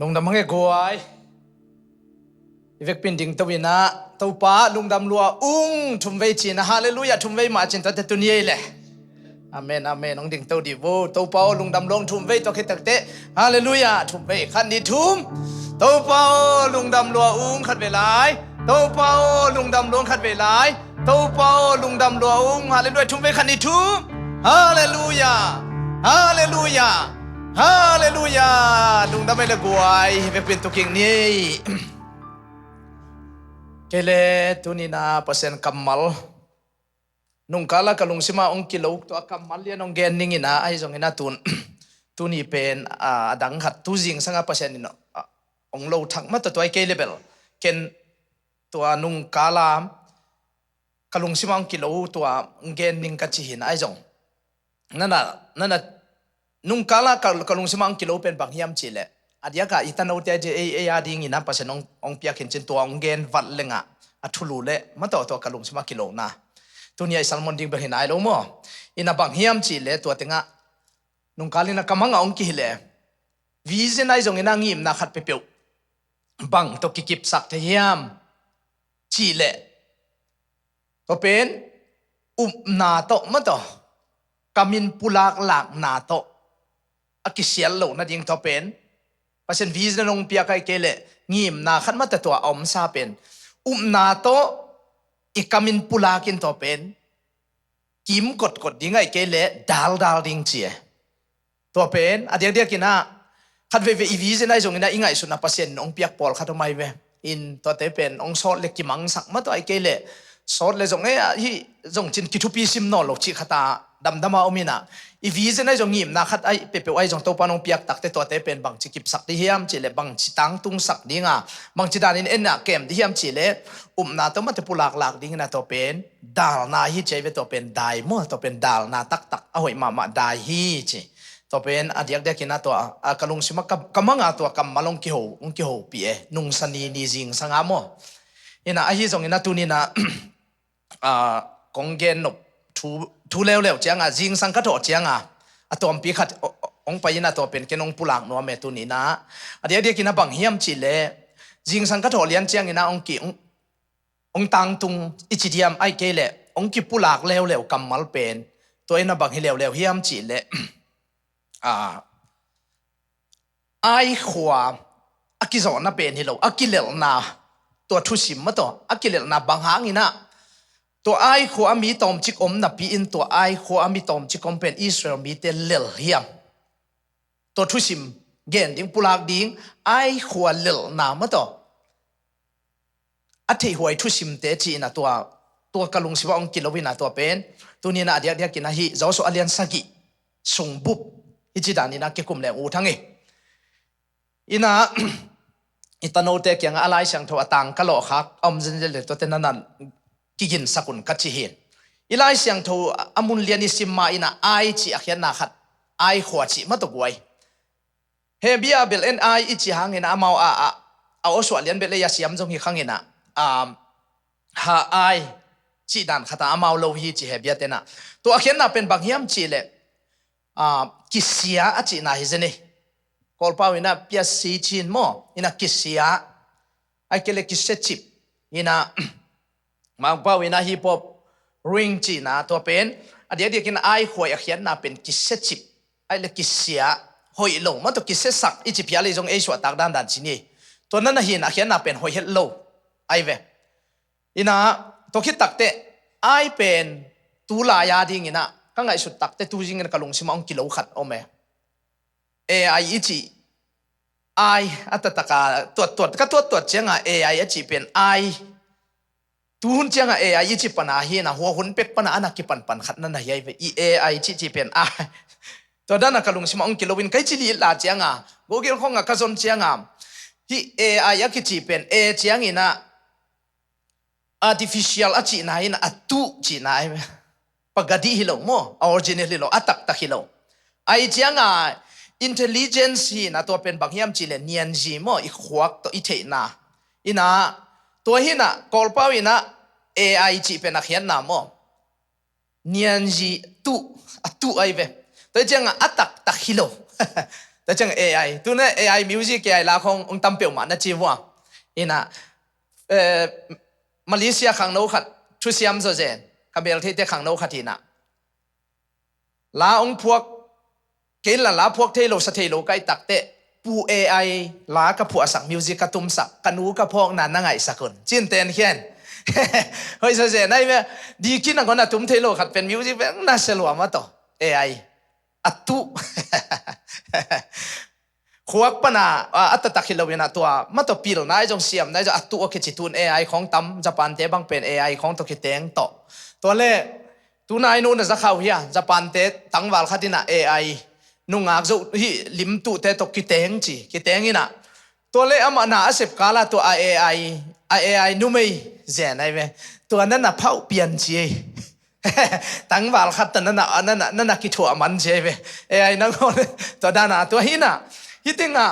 lung dam hange guai ivek pin ding tawina topa lung dam lua thum vei chin hallelujah thum vei ma chin ta tu ni le amen amen ong ding to di wo topa lung dam long thum vei to khitak te hallelujah thum vei khan ni thum topa lung dam lua khat ve lai topa lung dam long khat ve lai topa lung dam lua hallelujah thum vei khan ni thum hallelujah hallelujah hallelujah lung dam le guai ivek pin to king ni kele tunina pasen kamal nung kala kalung sima ong kilok to kamal yan ong gen ningina ay jong ina tuni pen adang khat tu jing sanga pasen no ong lo thak ma to toy ke level ken to nung kala kalung sima ong kilo to gen ning ka chi hin ay jong nana nung kala kalung sima ong kilo pen bang hiam chile adia ka itanaw te je ading ina pasen ong pia ken chen to ong gen vat lenga athulu le ma to kalung sima kilo na tunia salmon ding behin ai lo mo ina bang hiam chi le to tenga nung kalina kamanga ong ki le vision ai jong ina ngim na khat pe pe bang to kikip sak te hiam chi le to pen na to ma to kamin pulak lak na to akisial lo na ding to pen pasen vision nong pia kai kele ngim na khat ma ta to om sa pen na to ikamin pulakin to pen kim kot dingai kele dal ding chie to pen adia kina khat ve vision ai jong ina ingai su na pasen ong piak pol khat mai ve in to te pen ong sot le kimang sak ma to ai kele sot le jong hi jong chin kithupi sim no lo chi khata damdama omina i vision ai jong ngim na khat ai pe ai jong to panong piak takte to te pen bang chi kip sak di hiam chi le bang chi tang tung sak dinga bang chi dan in enna kem di hiam chi le na to ma te pulak lak ding na to pen dal na hi cheve to pen dai mo to pen dal na tak a hoi ma dai hi chi to pen adiak de kina to kalung sima kamanga to kamalong ki ho pi nung sani ni jing sanga mo ina a hi jong ina tunina konggen no thu leo chianga jing sang ka tho chianga atom pi khat ong paina to pen kenong pulak no me tu ni na adia kina bang hiam chi le jing sang ka tho lian chiang ina ong tang tung ichidiam ai ke le ong ki pulak leo kamal pen to ina bang hi leo hiam chi le ai khwa akizo na pen hi lo akilel na to thusim ma to akilel na bang hang ina to ai kho ami tom chik om na pi in to ai kho ami tom chik om pen Israel mi te lel hiam to thusim gen ding pulak ding ai kho lel na ma to athei huai thusim te chi na to kalung siwa ong kilowina to pen tunina adia kina hi zawso alian sagi sungbup ichidani na ke kumle u thangi ina itano te kyang alai sang tho atang kalo khak om jen le to te nanan kigin sakun kachi hin ilai siang tho amun liani simma ina ai chi akhian na khat ai khwa chi ma to guai he bia bel en ai ichi hangena amau a oswa lian bel ya siam jong hi khangena ha ai chi dan khata amau lo hi chi he bia tena to akhian na pen bang hiam chi le kisia achi na hi jene kolpa ina pia si chin mo ina kisia ai kele kiset chip ina magpaw ina hip hop ring chi na to pen adia kin ai khoi akhian na pen kiset chip ai le kisia hoi lo ma to kiset sak ichi pia le jong eswa tak dan chini to na hin akhian na pen hoi het lo ai ve ina to khit takte ai pen tu la ya ding ina ka ngai su takte tu jing en kalung sima ong kilo khat ome ai ichi ai atataka tot chenga ai ichi pen ai tuhun chianga ai ichi pana hi na ho hun pek pana ana ki pan khat na hi ai chi pen to dana kalung sima ong kilowin kai chi li la chianga gogel khonga ka zon chianga hi ai ya ki chi pen chiang ina artificial achi na ina atu chi na pagadi hilo mo original hilo atak ta hilo ai chianga intelligence hi na to pen bangyam chi le nian ji mo i khwak to i the na ina to hina kolpaw ina ai chi pen akhian na mo nian ji tu atu ai ve to changa atak ta hilo แต่จัง AI ตัวนั้น AI music AI ลาขององตำเปียวมานะจีว่าอินะมาเลเซียขังโนขัดทุเซียมโซเจนกับเบลที่เตขังโนขัดทีน่ะลาองพวกเกณฑ์ลาพวกเทโลสเทโลใกล้ตักเตะปู AI ลากับพวกสักมิวสิกกระตุ้มสักกันูกับพวกนั้นนั่งไงสักคนจินเตนเขียนเฮ้ยโซเจนได้ไหมดีกินนักคนน่ะตุ้มเทโลขัดเป็นมิวสิกเป็นน่าเสลวมาต่อ AI อัตตุขวกปนาอัตตะคิลวินาตัวมาตัวปีลนายจงเสียมนายจะอัตตุโอเคจิตุน AI ของตั้มญี่ปุ่นเตบังเป็น AI ของตัวคิดเตงต่อตัวเล่ตัวนายนู่นจะเข้าเฮียญี่ปุ่นเตตั้งวาลขัดินะ AI นุ่งอักษุฮิลิมตุเตตคิดเตงจีคิดเตงอินะตัวเล่อามานาเสพกาลาตัว AI นุ่มไม่เจนไอ้เว้ตัวนั้นน่ะเผาเปลี่ยนจีตั้งวาลขัดนั่นน่ะคิดถั่วมันเจเว้AI นั่งคนตัวด้านน่ะตัวหิน่ะฮิติงะ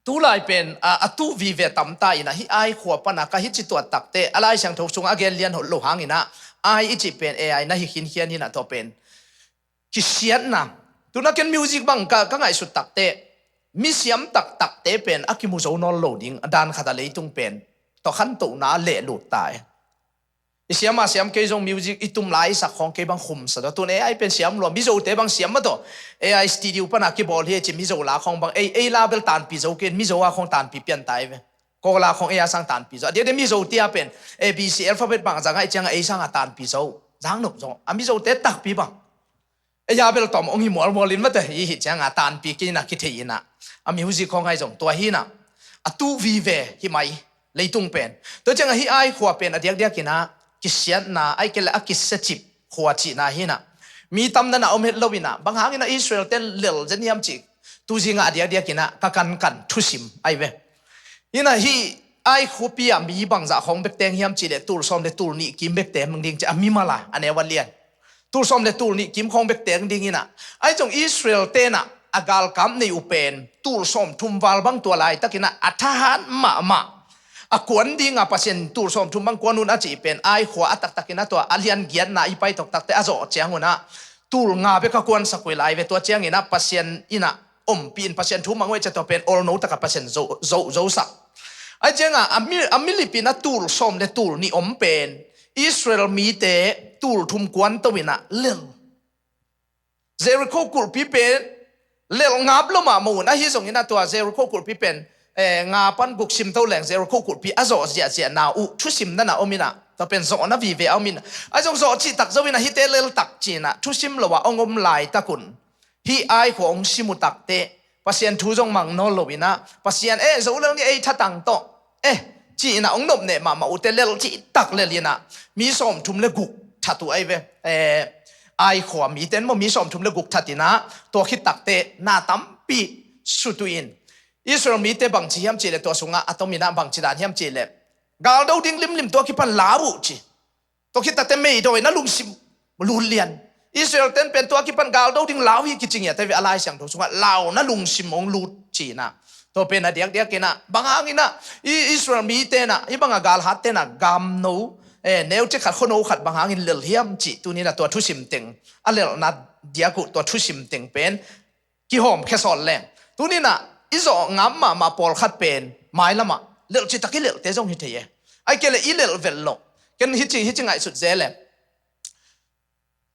ตูไลเป็นอตูวีเวตัมตาอินะฮิไอขวบปนักฮิจิตัวตักเตอะไรช่างทุกสุงอเกลเลียนหดโลหังอินะไออิจิเป็น AI นะฮิคินเขียนอินะตัวเป็นคิเชียนนะตูนักเกนมิวสิกบังก็ไงสุดตักเตมิเสียมตักเตเป็นอากิมุโซนอลโหลดิ้งดานขัดเลยตุงเป็นต่อขั้นตัวน่าเละหลุดตายเสียมเกยจงมิวสิกอิตุมไลสักของเกยบังคุมสัตว์ตัว AI เป็นเสียมรวมมิโซเตบังเสียมมาตัว AI สตูดิโอปนักกีบอลเฮจิมิโซลาของบังลาเบลตันปีโซเกนมิโซอาของตันปีเปลี่ยนตายเวก็ลาของAI สังตันปีโซเดี๋ยวมิโซเตียเป็น ABC อัลฟาเบตบังจังไอจังสังตันปีโซจังหนุกจงมิโซเตตักปีบังเบลตอมองหิมัวลินมาแต่ฮิจังตันปีกินักคิดเฮียนะมิวสิกของไอจงตัวฮินะตูวีเวฮิไม่เลยตุงเป็นตัวจังฮิไอขวบเป็นเดียกินะกิเสียนนะไอ้เกลอกิเสจิบหัวจีน่าหินะมีตำนานอมเฮลวินะบางครั้งอินะอิสราเอลเต้นเลี้ยวจะนิยมจิตูจิงาเดียกินะกันทุสิมไอ้เวอินะฮีไอ้ขวบปียมีบางจากของเบกเตงฮิมจิเลตูลซอมเลตูลนี่กิมเบกเตงมึงดิ้งจะมีมาละอันเนวันเลียนตูลซอมเลตูลนี่กิมของเบกเตงดิ้งอินะไอ้จงอิสราเอลเต้นะอากาลกัมในอุเปนตูลซอมทุ่มวาลบางตัวลายตะกินะอัฐหันมากวนดีงาพัศยันตูร์สมทุมบังกวนุนอาจีเป็นไอหัวอัตักนะตัวอเลียนเกียนน่ะอีไปตกตักแต่อาโจเจียงหัวนะตูร์งาเบกกวนสักเวลาเวตัวเจียงอินะพัศยันอินะปีนพัศยันทุมบังเวจะตัวเป็นโอโนตะกับพัศยันโจสักไอเจียงอามิลิปินะตูร์สมเลตูร์นี่เป็นอิสราเอลมีเตตูร์ทุมกวนตัววินะเลี้ยงเจริโคกุลพิเป็นเลี้ยงงาบลมามูนะฮิส่งอินะตัวเจริโคกุลพิเป็นงาปันกุกซิมเท่าแหลงเซโรโคกุดพีอาโซเสียนาอุทุสิมนั่นน่ะอมินะแต่เป็นโซนะวีเวอมินะไอ้จงโซจิตักโซวินะฮิเตเลลตักจีนะทุสิมละว่าองมลายตะกุนฮิไอของซิมุตักเตปัสยันทุจงมังโนโลวินะปัสยันโซเรื่องนี้ทัดตังโตจีนะองนบเนี่ยมาอุเตเลลจิตักเลลีนะมีสมทุมเลกุกทัดตัวไอเวไอขวามีเต้นมีสมทุมเลกุกทัดตินะตัวคิดตักเตนาตัมปีสุตุอินอิสราเอลมีแต่บางทีฮิมจีเลตัวสุงะอัตมินะบางทีด้านฮิมจีเลกาลดาวดิ้งลิมตัวคิดพันลาบุจีตัวคิดตัดเตไม่โดยนั่นลุงซิมลุนเลียนอิสราเอลเต้นเป็นตัวคิดพันกาลดาวดิ้งลาวฮิกิจริงเนี่ยแต่เวลาเสียงตัวสุงะลาวนั่นลุงซิมองลุดจีนะตัวเป็นอะไรเดียกนะบางครั้งนะอิสราเอลมีแต่นะอีบางกาลฮัตเตนะกามโนเนวจะขัดคนโอขัดบางครั้งเลลฮิมจีตัวนี้นะตัวทุสิมเต็งอะไรนะเดียกุตัวทุสิมเต็งเป็นกี่หอมแค่สอนแรงตัวนี้นะอิโซงามมาปอลขัดเป็นไม้ละมาเลือกจิตตะกี้เลือกเตจงฮิตเย่ไอเกลอีเลือกเวลโลกันฮิจิไงสุดเจเล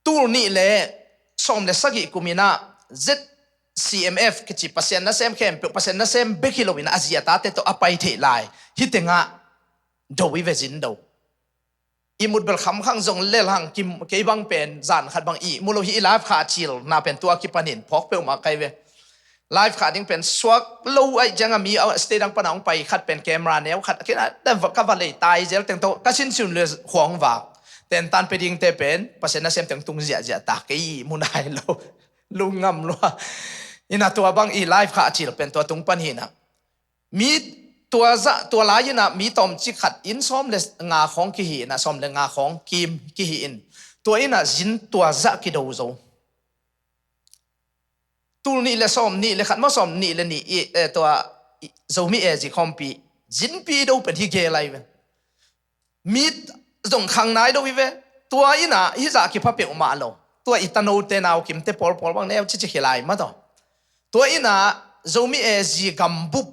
ตูนี่เลยสมเลสกิกุมินา ZCMF กิจิพัศยันนัสเซมเข้มพัศยันนัสเซมเบกิโลวินาอาเซียตาเตโตอภัยเทลายฮิตงะโดวิเวจินโดอิมุดเบลคำขังจงเล่หังกิมเกยบังเป็นจานขัดบังอีมุโลฮิลาฟขาชิลนาเป็นตัวกิปนินพกเปลมาไกเวไลฟ์ขาดิ้งเป็นสวกลูไอจังมีเอาสเตดังปนองไปขัดเป็นแคมราเนี้ยขัดแค่นั้นแต่ก็วันเลยตายเจลแต่งตัวก็ชินสุนเลยห่วงวากแต่ตันไปดิ้งเตเป็นภาษาเซมแต่งตุงเสียตากีมุนายลุงงำลัวอินาตัวบางอีไลฟ์ขาจิลเป็นตัวตุงปันหินะมีตัวลายนะมีตอมจิขัดอินซ้อมเลยงาของกิหินะซ้อมเลยงาของกิมกิหินตัวอินะจินตัวจะกิโดโซตูนี่เลยซ้อมนี่เลยขัดมาซ้อมนี่เลยนี่ตัวโซมีจิคอมปีจินปีดูเป็นที่เกลัยเวมีตรงข้างในดูวิเวตัวอินะฮิจะกิพับเปียออกมาโลตัวอิตาโนเตนาวกิมเตปอลบางแนวชิชิเกลัยมาต่อ ตัวอินะโจมีจีกัมบุบ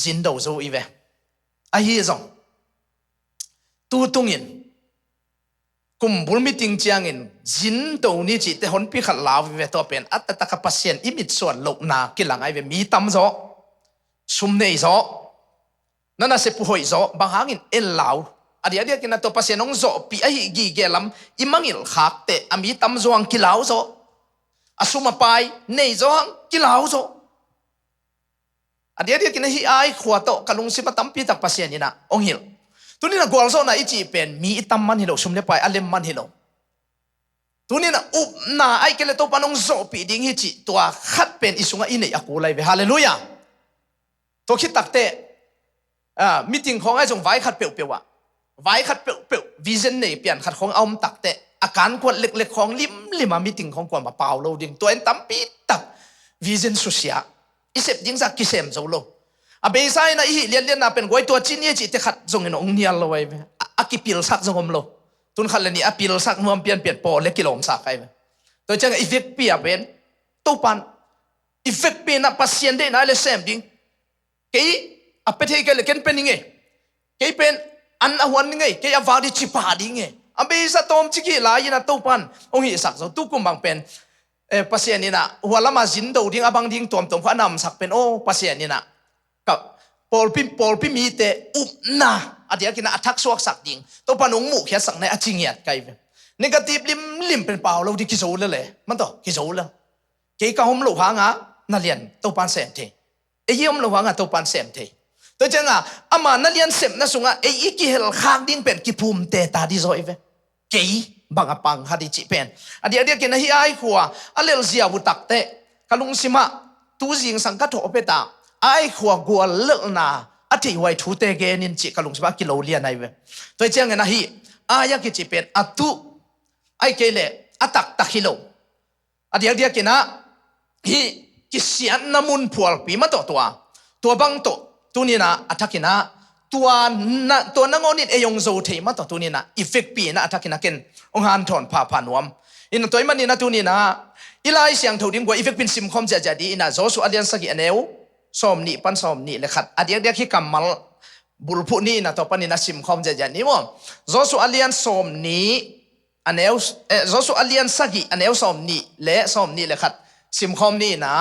จินดาวโจอีเวอฮีซองตูตุงินกุมบุลมิติงเจียงินจินดาวนี่จิตหอนพิขัดลาวเวตัวเป็นอัตตะกับปัสเซียนอิมิตส่วนโลกนากิลังไอเวมีตั้มโจซุมเนยโจนั่นน่ะเสปุหอยโจบางหางินเอลลาวอดีตกินนะตัวปัสเซียนองโจปีไอกีเกลัมอิมังอิลขักเตอมีตั้มโจอังกิลาวโจอาสุมาไปเนยโจอังกิลาวโจอดีตกินที่ไอขวดโตกะลุงสิมาตั้มปีตักปัสเซียนนี่นะองหิลตัวนี้นะกวลโซนะอิจิเป็นมีตั้มมันฮิโลซุมเลไปอัลเลมมันฮิโลตัวนี้นะอุบนาไอเกลโตปานองโจปีดิ้งฮิจิตัวขัดเป็นอิสุงอินเนยกูไลเวฮาเลลูยาตัวคิดตักเตมีติงของไอจงไว้ขัดเปียวๆอ่ะไว้ขัดเปียวๆวิชั่นเนี่ยเปลี่ยนขัดของเอาตักเตอาการกวดเล็กๆของลิมามีติงของกวดมาเปล่าโลดิ้งตัวเอ็นตั้มปีตักวิชั่นสุเสียอิเสพยิงสักกิเซมโจโลอาเบซ่านะอีเลียนนะเป็นกวยตัวจีนยี่จิตขัดจงเงินองเนียลโลไว้อากิปิลสักจงอมโลตุนขัดเลยนี่อาปิลสักมัวเปลี่ยนปอเล็กกิโลมสักไอ้ตัวจังอีเฟกเปียเป็นตู้ปันอีเฟกเป็นนับพัศยันได้น่าเลเซมดิ้งเกย์อาเปเทเกลเกนเป็นยังไงเกย์เป็นอันอวันยังไงเกย์อวาดิชิปาดิ้งไงอาเบซ่าตอมจิกิลายนะตู้ปันองค์อีสักตุกุมบังเป็นพัศยันนี่นะหัวละมาจินดูดิ้งอาบังดิ้งตัวพระนำสักเป็นโอพัศยันนี่นะกับปอลพิมีเตอุบนาอดีตกินอัทักสวกสักดิ้งตัวปนุงหมู่แค่สักในอจิงเงียดไกลนี่ก็ตีบลิมเป็นเปล่าเราที่กิโซเลยมันต่อกิโซเลยเกี่ยกับหอมหลวงอ่ะนั่นเรียนตัวปันเสมเทไอ้ยี่หอมหลวงอ่ะตัวปันเสมเทตัวจังอ่ะอามานั่นเรียนเสมนั่นสุงอ่ะไอ้ยี่กิเฮลข้างดิ้งเป็นกิภูมิเตตาดิโซเอเวเกี่ยบางปังฮัดิจิเป็นอดีตกินให้ไอ้ขัวอันเลลเซียบุตักเตกลุงสิมาตูจิงสังกัดโถเปตาไอ้ขัวกัวเลิกนาอธิไว้ทูเตเกนินจิกลุงสิมากิโลเลียนไอเวตัวจังอ่ะนะฮีอายกิจิเป็นอัตุไอ้เกลอตักตักฮิโลอดีตกินนะฮีกิเสียนน้ำมุนผัวปีมาตัวบังตัวนี้นะอัตักกินนะตัวนังอนินเอยงโซเทมาตัวนี้นะอีเฟกปีนะอัตักกินนะเกนองหันถอนผ่านวมอินตัวมันนี่นะตัวนี้นะอีไลเสียงถูดิ้งกว่าอีเฟกเป็นซิมคอมจะดีนะโจสุอเดียนสักอันเอวสอมนี่ปันสอมนี่เลยขัดอดีตที่กำมัลบุลพุนี่นะตัวปันนี่นะซิมคอมจะดีมั้งโจสุอเดียนสอมนี่อันเอวโจสุอเดียนสักอันเอวสอมนี่เลยขัดซิมคอมนี่นะ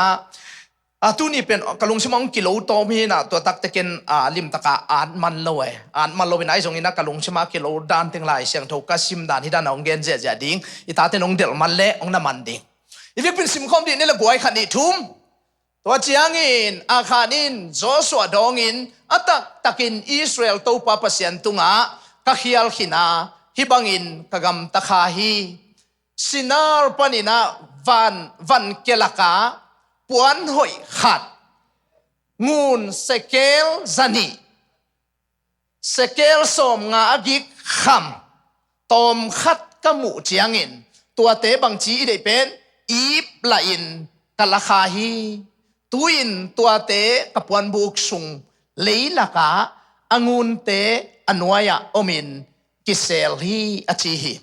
ตัวนี้เป็นกลุงสมองกิโลโตมีนะตัวตักตะเกนลิมตะกาอ่านมันเลยเป็นไอ้ตรงนี้นะกลุงสมองกิโลด้านถึงหลายเสียงถูกกสิมด้านที่ด้านองเกนเจดิ้งอีตาเตนองเดลมันเละองน้ำมันดิ้งอีเวกเป็นซิมคอมดีนี่แหละกวยขันนี่ทุ่มตัวเจียงอินอาคานินโจสัวดองอินอัตตะกินอิสราเอลตัวปาปเสียนตุงะกะเขียลขินาฮิบังอินกะกำตะคาฮีสินาร์ปนินะวันเกลกาปวนหอยขัดงูนเซเกลจันีเซเกลสมงากิกคำตอมขัดกมูเจียงอินตัวเตบังจีได้เป็นอีบละอินกะละคาฮีตุอินตัวเตกปวนบุกสุงเลยละกาองุนเตอนวยะอมินกิเซลฮีอจีฮี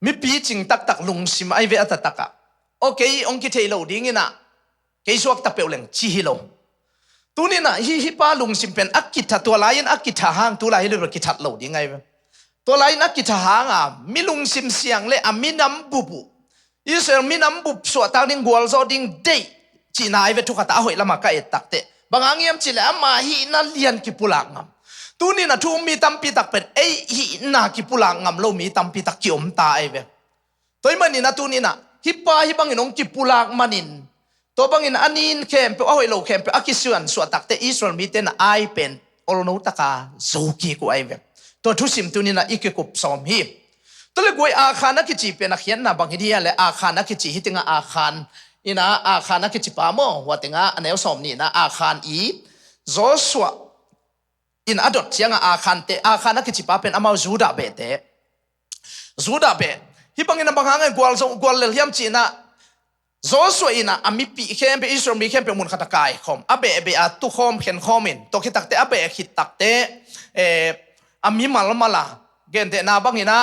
มีปีจิงตักลุงสิมาไอเวอตตักะโอเคองคิเทโลดิ้งนะเกยสวกตะเปลเลงจีฮิโลตัวนี้นะฮิปาลุงสิเป็นอักกิทตัวลายอักกิทหางตัวลายเรียกว่ากิทัดโลดิ้งไงตัวลายอักกิทหางมีลุงสิเสียงเลยมีน้ำบุบอิสราเอลมีน้ำบุบสวดตาดิ้งกัวลโซดิ้งเดย์จีนายเวทุกขตาหอยละมาก็เอตักเตบางอย่างจีเลมาฮีนันเลียนกิปุลังตัวนี้นะทุ่มมีตั้มปีตักเป็นฮีนากิปุลังโลมีตั้มปีตักกิอมตาไอเวตัวมันนี่นะตัวนี้นะฮิปาฮิบังอินองกิปุลังมันินตัวบังอินอันนี้เข้มเปเอาไอโลเข้มเปอากิสวนสวดตักเตอิสราเอลมีเตนไอเป็นโอโลนุตะกาโซกีกูไอเวตัวทุสิมตัวนี้นะอีกกุบสอมฮีตัวเล็กวยอาคารนักจิเป็นนักเขียนนะบางทีอะไรอาคารนักจิฮิติงอาคารอินะอาคารนักจิปามอว่าติงอันเอลสอมนี่นะอาคารอีโจสัวอินอดดเสียงอาคารเตอาคารนักจิปาเป็นอามาจูดาเบเตจูดาเบฮิบังอินบางครั้งกวลเลเลียมจีนะโจสัวอินะอามิปีเข้มไปอิสราเอลมีเข้มไปมุนขัตกายคอมอาเบเบอาตุคอมเข็นคอมินตัวคิดตักเตอาเบคิดตักเตอามิมาลเกนเตนาบางอินะ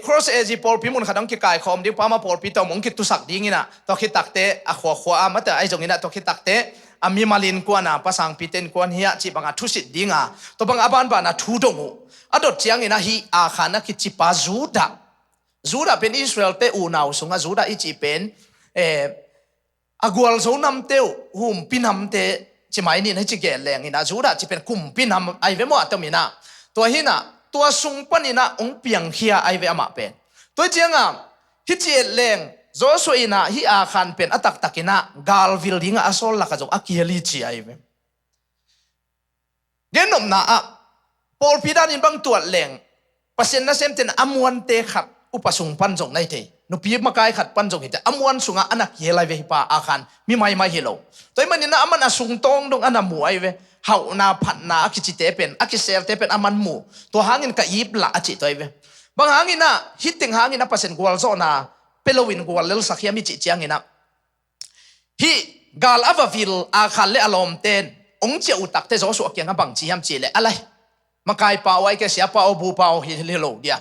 cross age Paul pimun khadang ki kai khom ding pama Paul pi to mong ki tu sak ding ina to ki takte a khwa amata ai jong ina to ki takte ami malin kwa na pasang piten kwan hiya chi banga thusit dinga to bang aban ba na thu dongu adot chiang ina hi a khana ki chi pa Juda pen Israel te unaw sunga Juda ichi pen agwal zo nam teu hum pinam te chimai ni na chi ge leng ina Juda chi pen kum pinam ai ve mo atamina to hinaตัวสุงปนินะองเปียงเฮียไอเวอมาเป็นตัวเจียงฮิจิเอเลงโจสวยนะฮิอาคันเป็นอัตักตักินะกาลวิลดิงอาโซลลักจงอากิเฮลิจีไอเวเกนนมนะปอลพิดานินบังตัวเลงปัสเซนนะเซมเตนอมวนเตขัดอุปสุงปันจงในเทนุปีมากายขัดปันจงหิตอมวนสุงอานักเฮลัยเวฮิปาอาคันมีไม่เฮโลตัวมันนี่นะมันสุงตองดงอันนามูไอเวเฮานาพัดนาอคิจิเตเป็นอคิเซลเตเป็นอามันหมู่ตัวหางินกะยิบละอจิตัวเวบางหางินนะฮิตติงหางินนะเปอร์เซ็นต์กวลโซนาเปโลวินกวลเลลสักยามิจิเจียงินนะฮิกาลอาวาวิลอาคันเลอลอมเตนองเจ้าอุตักเตโจสุกยังบังจียมจีเลอะไรมากายเปล่าไว้แกเสียเปล่าบูเปล่าฮิเลโลเดีย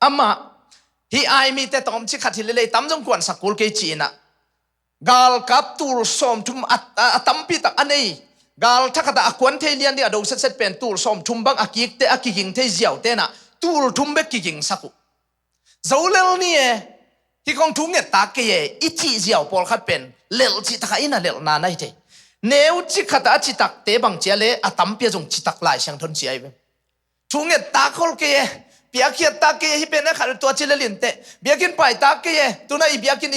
อามาฮิไอมีแต่ตอมชิขัดฮิเลตั้มจงกวนสักกุลเกจีนะกาลกับตูรสอมทุมตัมปีตักอันนี้กาลถ้าขดาอควนเทเลียนเดียดูเสร็จเป็นตูรสอมทุมบังอากิกเตอากิกิงเทเจียวเตนะตูรทุมเบกิกิงสักุเจ้าเลลนี่ที่กองทุ่งเงตากเกยอิจิเจียวปอลขัดเป็นเลลจิตากอินะเลลนาไนเทเนวจิขดาจิตักเตบังเจเลอตัมเปียจงจิตักลายเสียงทนเจียเวทุ่งเงตากคนเกยเบียกินตากเกยที่เป็นนักขัดตัวจิเลลินเตเบียกินไปตากเกยตัวนั้นเบียกิ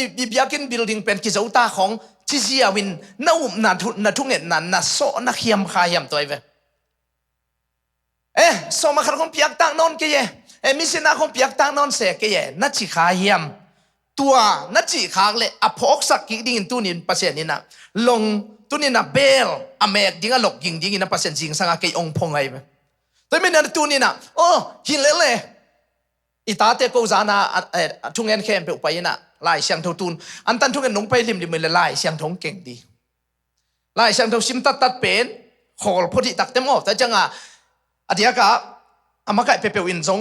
นบิลดิ้งเป็นกิจอุตาของที่เสียวินน่าอุ่มน่าทุ่งเงินน่าโซน่าเขียมขายมตัวเองโซมาขัดของเปียกต่างนอนกี่มิสินาของเปียกต่างนอนเสกกี่น่าจีขายมตัวน่าจีขากเลยอพอกสักกี่ดิ่งตัวนี้เปอร์เซ็นต์นี่นะลงตัวนี้นะเบลอเมริกดิ่งหลอกดิ่งนะเปอร์เซ็นต์จริงสังเกตองพงไงตัวไม่นั่นตัวนี้นะโอ้หินเล่อีตาเตโกจานาทุ่งเงินเข้มไปอุปยนะลายเสียงทูนอันตันทุกคนลงไปริมเลยลายเสียงทงเก่งดีลายเสียงทงซิมตัดเป็นขอลพอดีตักเต็มออกแต่จังอดีตก็อามาไก่เปวินซง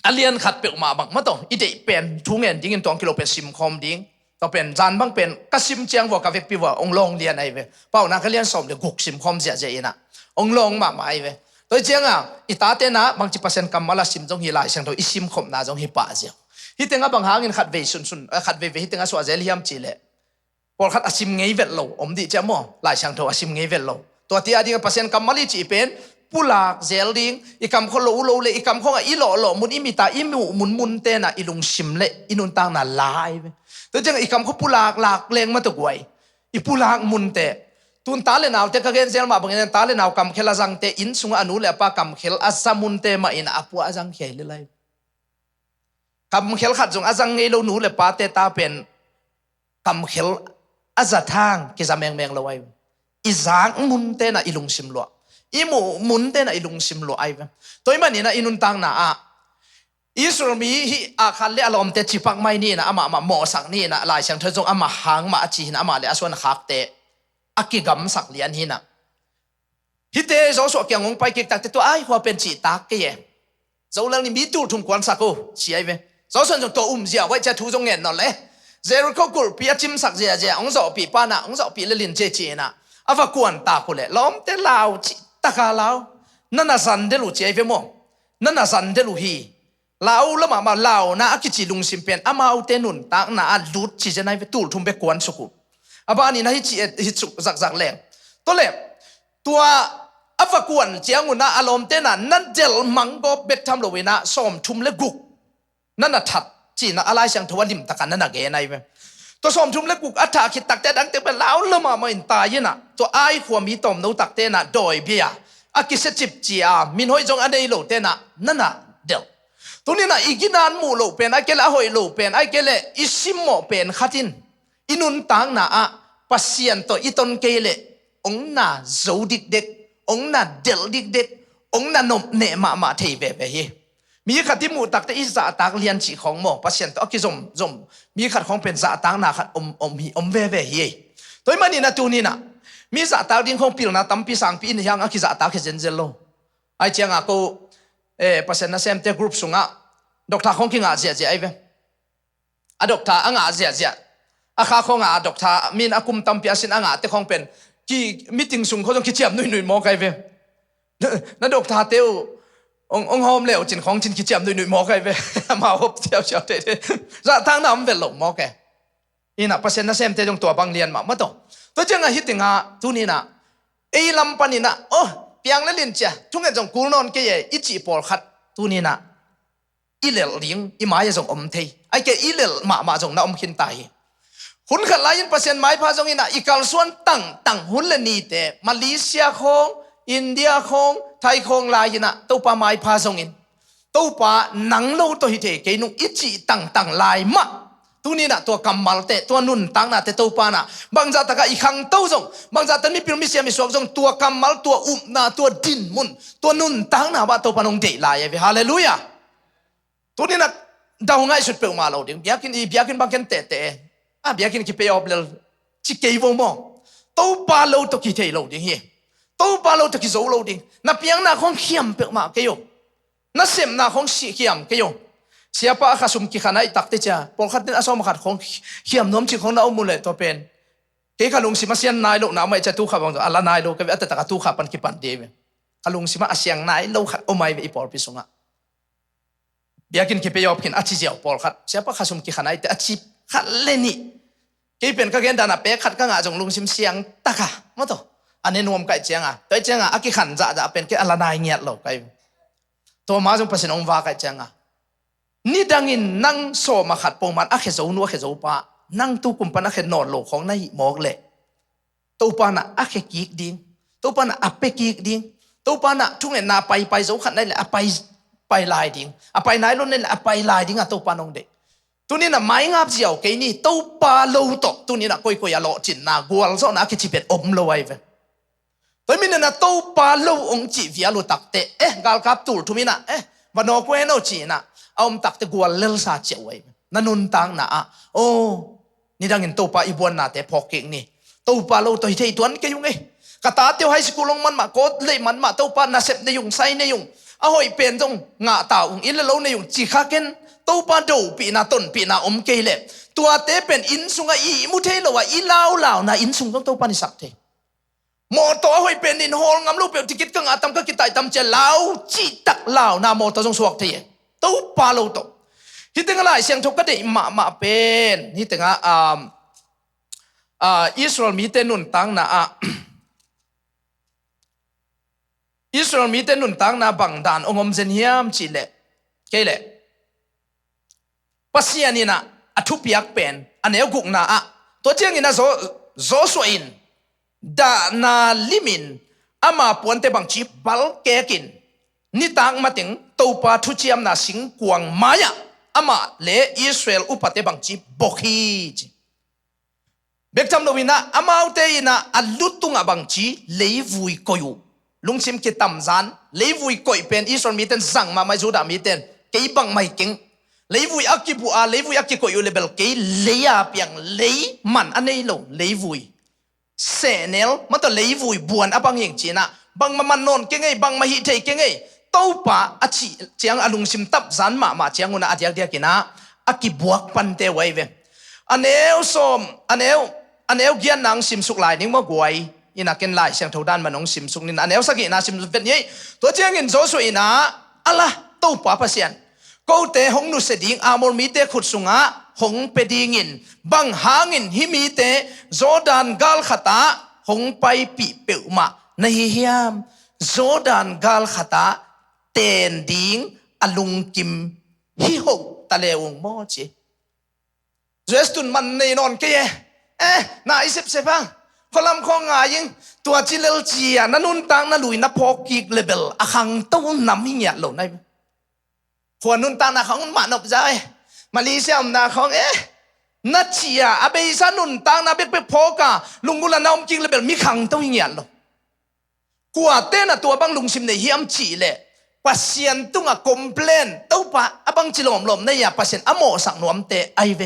อเลียนขัดเปมาบังมาต่ออีเดเป็นทุ่งเงินดิ้งตัวกิโลเป็นซิมคอมดิ้งต่อเป็นจานบังเป็นก็ซิมเจียงว่ากับเวกปีว่าองลงเรียนไอเวเป้านักเรียนสอบเด็กกุกซิมคอมเสียใจนะองลงมาไอเวตัวเจียงอีตาเตนะบางทีเปอร์เซ็นต์กำมาละซิมจงฮีลายเสียงทงอีซิมคอมน่าจงฮีป่าเจียวฮิตเงาบางหางินขัดเวซุนขัดเวฮิตเงาสวาเจลิยมจีเลพอขัดอาชิมเงยเวลโลอมดีเจ้าหม้อหลายช่างโทอาชิมเงยเวลโลตัวที่อดีตเปอร์เซ็นต์กำมาลิจีเป็นปุลากเจลดิงอีกำคนโลเลยอีกำคนอีโลมุนอิมิตาอิมุนเตนะอีลุงชิมเลอินุนตางน่ะลายตัวจังอีกำคนปุลากหลากเลงมาตะกวยอีปุลากมุนเตตุนตาเลนาวเตกะเกนเจลมาบางเงินตาเลนาวกำเคลาจังเตอินสุงอนุเลปากำเคลอาซามุนเตมาอินอาปัวจังเคลเลยกำเขลขัดจงอาจังเงยโลนูเลยปาเตตาเป็นกำเขลอาจัดทางกิจแมงละไว้อีจางมุนเตนะอีลุงชิมลัวอีหมูมุนเตนะอีลุงชิมลัวไอ้เว้ตัวมันนี่นะอินุนตังนะอิสราเอลมีอาคันเลอารมณ์เตจิปักไม่นี่นะอามาหมอสักนี่นะลายเสียงเธอจงอามาหางมาจีนอามาเลอส่วนขักเตอากิกำสักเลียนหินะฮิเตโจสวกยังงไปกิกตักตัวไอ้หัวเป็นจีตากเกยโจเรื่องนี้มีตู้ทุ่งกวนสักกูเสียเว้早上就多เสียไว้จะ途中人นั่นแหละเจริญเขากุลปีจิ้มสักเสียองศาปีป้านะองศาปีเล่นเจจีนะอาว่ากวนตาคุเลยล้อมเตลาวตะกาลาวนั่นน่ะสันเดลุเจฟโมนั่นน่ะสันเดลุฮีลาวละมาลาวนะกิจิลุงซิมเป็นอามาเอาเตนุนตากน่ะลุดจิจะในตูทุ่มไปกวนสุกุอาบ้านี่นะฮิจุสักแรงตัวเล็บตัวอาว่ากวนเจียงุนะอารมณ์เตน่ะนั่นเจลมังก็เบ็ดทำโลวินะส้มทุ่มเลกุกนั่นน่ะทัดจีน่ะอะไรเสียงทวลิมตะกันนั่นน่ะเกยในเว้ตัวสมทุมเล็กกุกอัฐาคิดตักแต่ดังเตเป็นลาวละมาอินตายน่ะตัวไอ้ขวามีตอมนูตักเตน่ะโดยเบียอากิเสจิบจีอามินหอยจงอันเดโลเตน่ะนั่นน่ะเดลตัวนี้น่ะอีกินานมูโลเป็นไอ้เกลหอยโลเป็นไอ้เกลอิซิมโมเป็นขัดินอินุนตังน่ะปัสเซียนตัวอีตนเกลองน่ะโจดิกเด็กองน่ะเดลดิกเด็กองน่ะนมเนมาเทเวเวมีขัดที่มูตักแต่อิสระตักเลียนจีของหมอปัสเซียนตัวกิจมมีขัดของเป็นสะตังน่ะขัดอมเวเฮตัวมันนี่นะตัวนี้นะมีสะตักดิ้งของปีนะตั้มปีสังปีนี่ยังกิสะตักเจนเจโลไอเจียงก็ปัสเซียนนะเซมเตกรุ๊ปสุง ดอกทาของกิงอาเสียเสียไอ้เว้อดอกทาอ่างอาเสียเสียอาคาของอาดอกทามีนอากุมตัมปียสินอ่างอาเตของเป็นกี่มิติงสุงเขาต้องคิดเจียมนุ่ยๆมอไกเว้นั่นดอกทาเตียวองหอมเหลวจินของจินคิดเจียมนุ่ยๆมอไกเว้มาฮบเจียวเจียวเตะจะทางน้ำเป็นหลงมอไกอีน่ะเปอร์เซ็นต์น่ะเซมเตจงตัวบางเรียนมาต่อตัวเจ้าฮิตติงาทุนี่น่ะไอ้ลำปานี่น่ะโอ้เปียงและลินเจ้าทุกอย่างจงกูนอนเกยอิจิปอลขัดทุนี่น่ะอีเลลลิงอีหมายจงอมเทไอ้เกอีเลลมาจงน่ะอมขินตายหุ่นขัดลายินเปอร์เซ็นต์หมายพาจงอีน่ะอีกาลส่วนตั้งหุ่นละนี่เตมาเลเซียของอินเดียของไทยของลายิน่ะตัวปาหมายพาจงอินตัวปาหนังโลตัวฮิตเกนุอิจิตั้งลายมะตัวนี้นะตัวกำมัลเตตัวนุ่นตังนะเตตัวปานะบางจัตกะอีขังเต้าจงบางจัตมีพิมพ์มีเสียมีสวกจงตัวกำมัลตัวนะตัวดินมุนตัวนุ่นตังนะว่าตัวปานงเดลายเวฮาเลลูยาตัวนี้นะดาวง่ายสุดเปล่ามาเราดิเบียกินบางกันเตะเบียกินคิเปียอบเลลชิเกย์วงมองตัวปาเราตัวคิเทเราดิเฮตัวปาเราตัวคิโซเราดินับเพียงนะของเขียมเปล่ามาเกยงนับเสียมนะของเขียมเกยงsiapa akasum ki khana itak te cha pol khat den asom khat khong khiam nom chi khong na umule to pen ke khalung sima sian nai lo na mai cha tu kha bang ala nai lo ke ata ta tu kha pan ki pan de khalung sima asyang nai lo khat o mai ve por pisunga biakin ki pe yop kin achi jiao pol khat siapa khasum ki khana ite achi khat leni ke pen ka gen dana pe khat ka nga jong lung sim siang taka mo to ane nom kai chianga toi chianga aki khan ja pen ke ala nai ngiat lo kai to ma jong pasin ong wa kai chiangaนี่ดังอินนั่งโซมาขัดปงมันอะเขจนัวเขจปะนั่งตู้กุมปันอะเขนอนโลของนายหมอกเละตู้ปานะอะเขกีกดิ้งตู้ปานะอะเปกีกดิ้งตู้ปานะทุกเนี่ยนาไปโซขัดได้แหละอะไปลายดิ้งอะไปไหนล้นนี่แหละอะไปลายดิ้งอะตู้ปานงเด็กตัวนี้น่ะไม้งับเจียวเกนี่ตู้ปาโลตกตัวนี้น่ะก้อยๆอะโลจินนากวลโซนะเขจิเป็ดอมโลไว้เว้ยตัวนี้น่ะตู้ปาโลองจีวิอาโลตักเตกาลกับตูลทุมิน่ะวันโนกเวโนจีน่ะเอาตักตะกัวเลลซาเจียวไว้นั่นนุนตังนะโอ้นี่ดังเห็นตัวปาอีบวนนาแต่พอเก่งนี่ตัวปาเราตัวที่ตัวนั้นก็ยุ่งไงกะตาเตียวให้สกุลงมันมาโกดเลยมันมาตัวปานาเสพในยุ่งไซในยุ่งเอาหอยเป็นตรงงาตาอินแล้วในยุ่งจีขาเก่นตัวปาดูปีนาต้นปีนาอมเกลตัวเตเป็นอินสุงอีมุเทลว่าอีลาวนะอินสุงต้องตัวปานิสักเทหมอตัวหอยเป็นอินโฮลงำลูกเปียวติกิดก็งาตำก็กิตายตำเจลาวจีตักลาวนาหมอตัวจงสวกเทตู้ปาโลโตฮิตงอะไรเสียงทุกกะเดมาเป็นฮิตงอิสราเอลมีเตนุนตังนะอิสราเอลมีเตนุนตังนะบังดานองมเซนเฮียมจิเลเกเลปัสยานีนะอทุพิยักเป็นอันเอวกุกนะตัวเจียงอินะโซสวยนดานาลิมินอามาปวนเตบังจีบัลเกกินนี่ต่างมาถึงตัวปาทุเจียมนาสิงกวางมายาอามาเลอิสราเอลอุปเตบังจีบกฮีจีเบกจำโนวินะอามาอุเตยินะอัลลุตุงอบังจีเลวุยกอยู่ลุงซิมกิตำซันเลวุยกอยเป็นอิสราเอลมีเต็นสั่งมาไม่จูดามีเต็นเกี่ยบังไม่เก่งเลวุยอักกิบัวเลวุยอักกิกอยอยู่เลเบลเกี่ยเลียเปียงเลมันอันนี้โลเลวุยเซเนลมันตัวเลวุยบวนอบังยังจีนะบังมันนอนเก่งไงบังมาฮิเทเก่งไงตัวป่าอาชีเจียงอลุงซิมตับซันมาเจียงอุณอาเดียกินะอากิบวกปันเตไว้เวอันเอวสมอันเอวเกียนนางซิมสุกลายนิ่งมากวยอินักเก็นลายเสียงเท่าด้านมันน้องซิมสุกนินอันเอวสักอินาซิมสุกเป็นยัยตัวเจียงอินโซสวยนะอะไรตัวป่าพัศยันกูเตะหงนุเสดิงอามอลมีเตะขุดสุงะหงเปดิงินบังหางินฮิมีเตะโซดานกาลขตาหงไปปีเปิวมาในเฮียมโซดานกาลขตาเตนดิงอลุงกิมฮิโฮตะเลวงโมจิเจสตุนมันในนอนเกยน่าอิสิบเซปังคนลำคองงายิงตัวจิเลลจียนันุนตังนัลุยนับพอกิกเลเบลอาคังต้นนำหิ้งยัดหล่นได้หัวนุนตังนาของมันอบใจมาลีเซียมนาของนัดเชียอาเบยซานุนตังนาเบกพอกาลุงกุลานาอมกิกเลเบลมีขังต้นหิ้งยัดหล่นกัวเต้นตัวบังลุงซิมในเฮียมจีเลปัสยันตุงคอมเพลนตัวปะบังจิลอมลมในยาปัสยันอโมสังนวมเตไอเว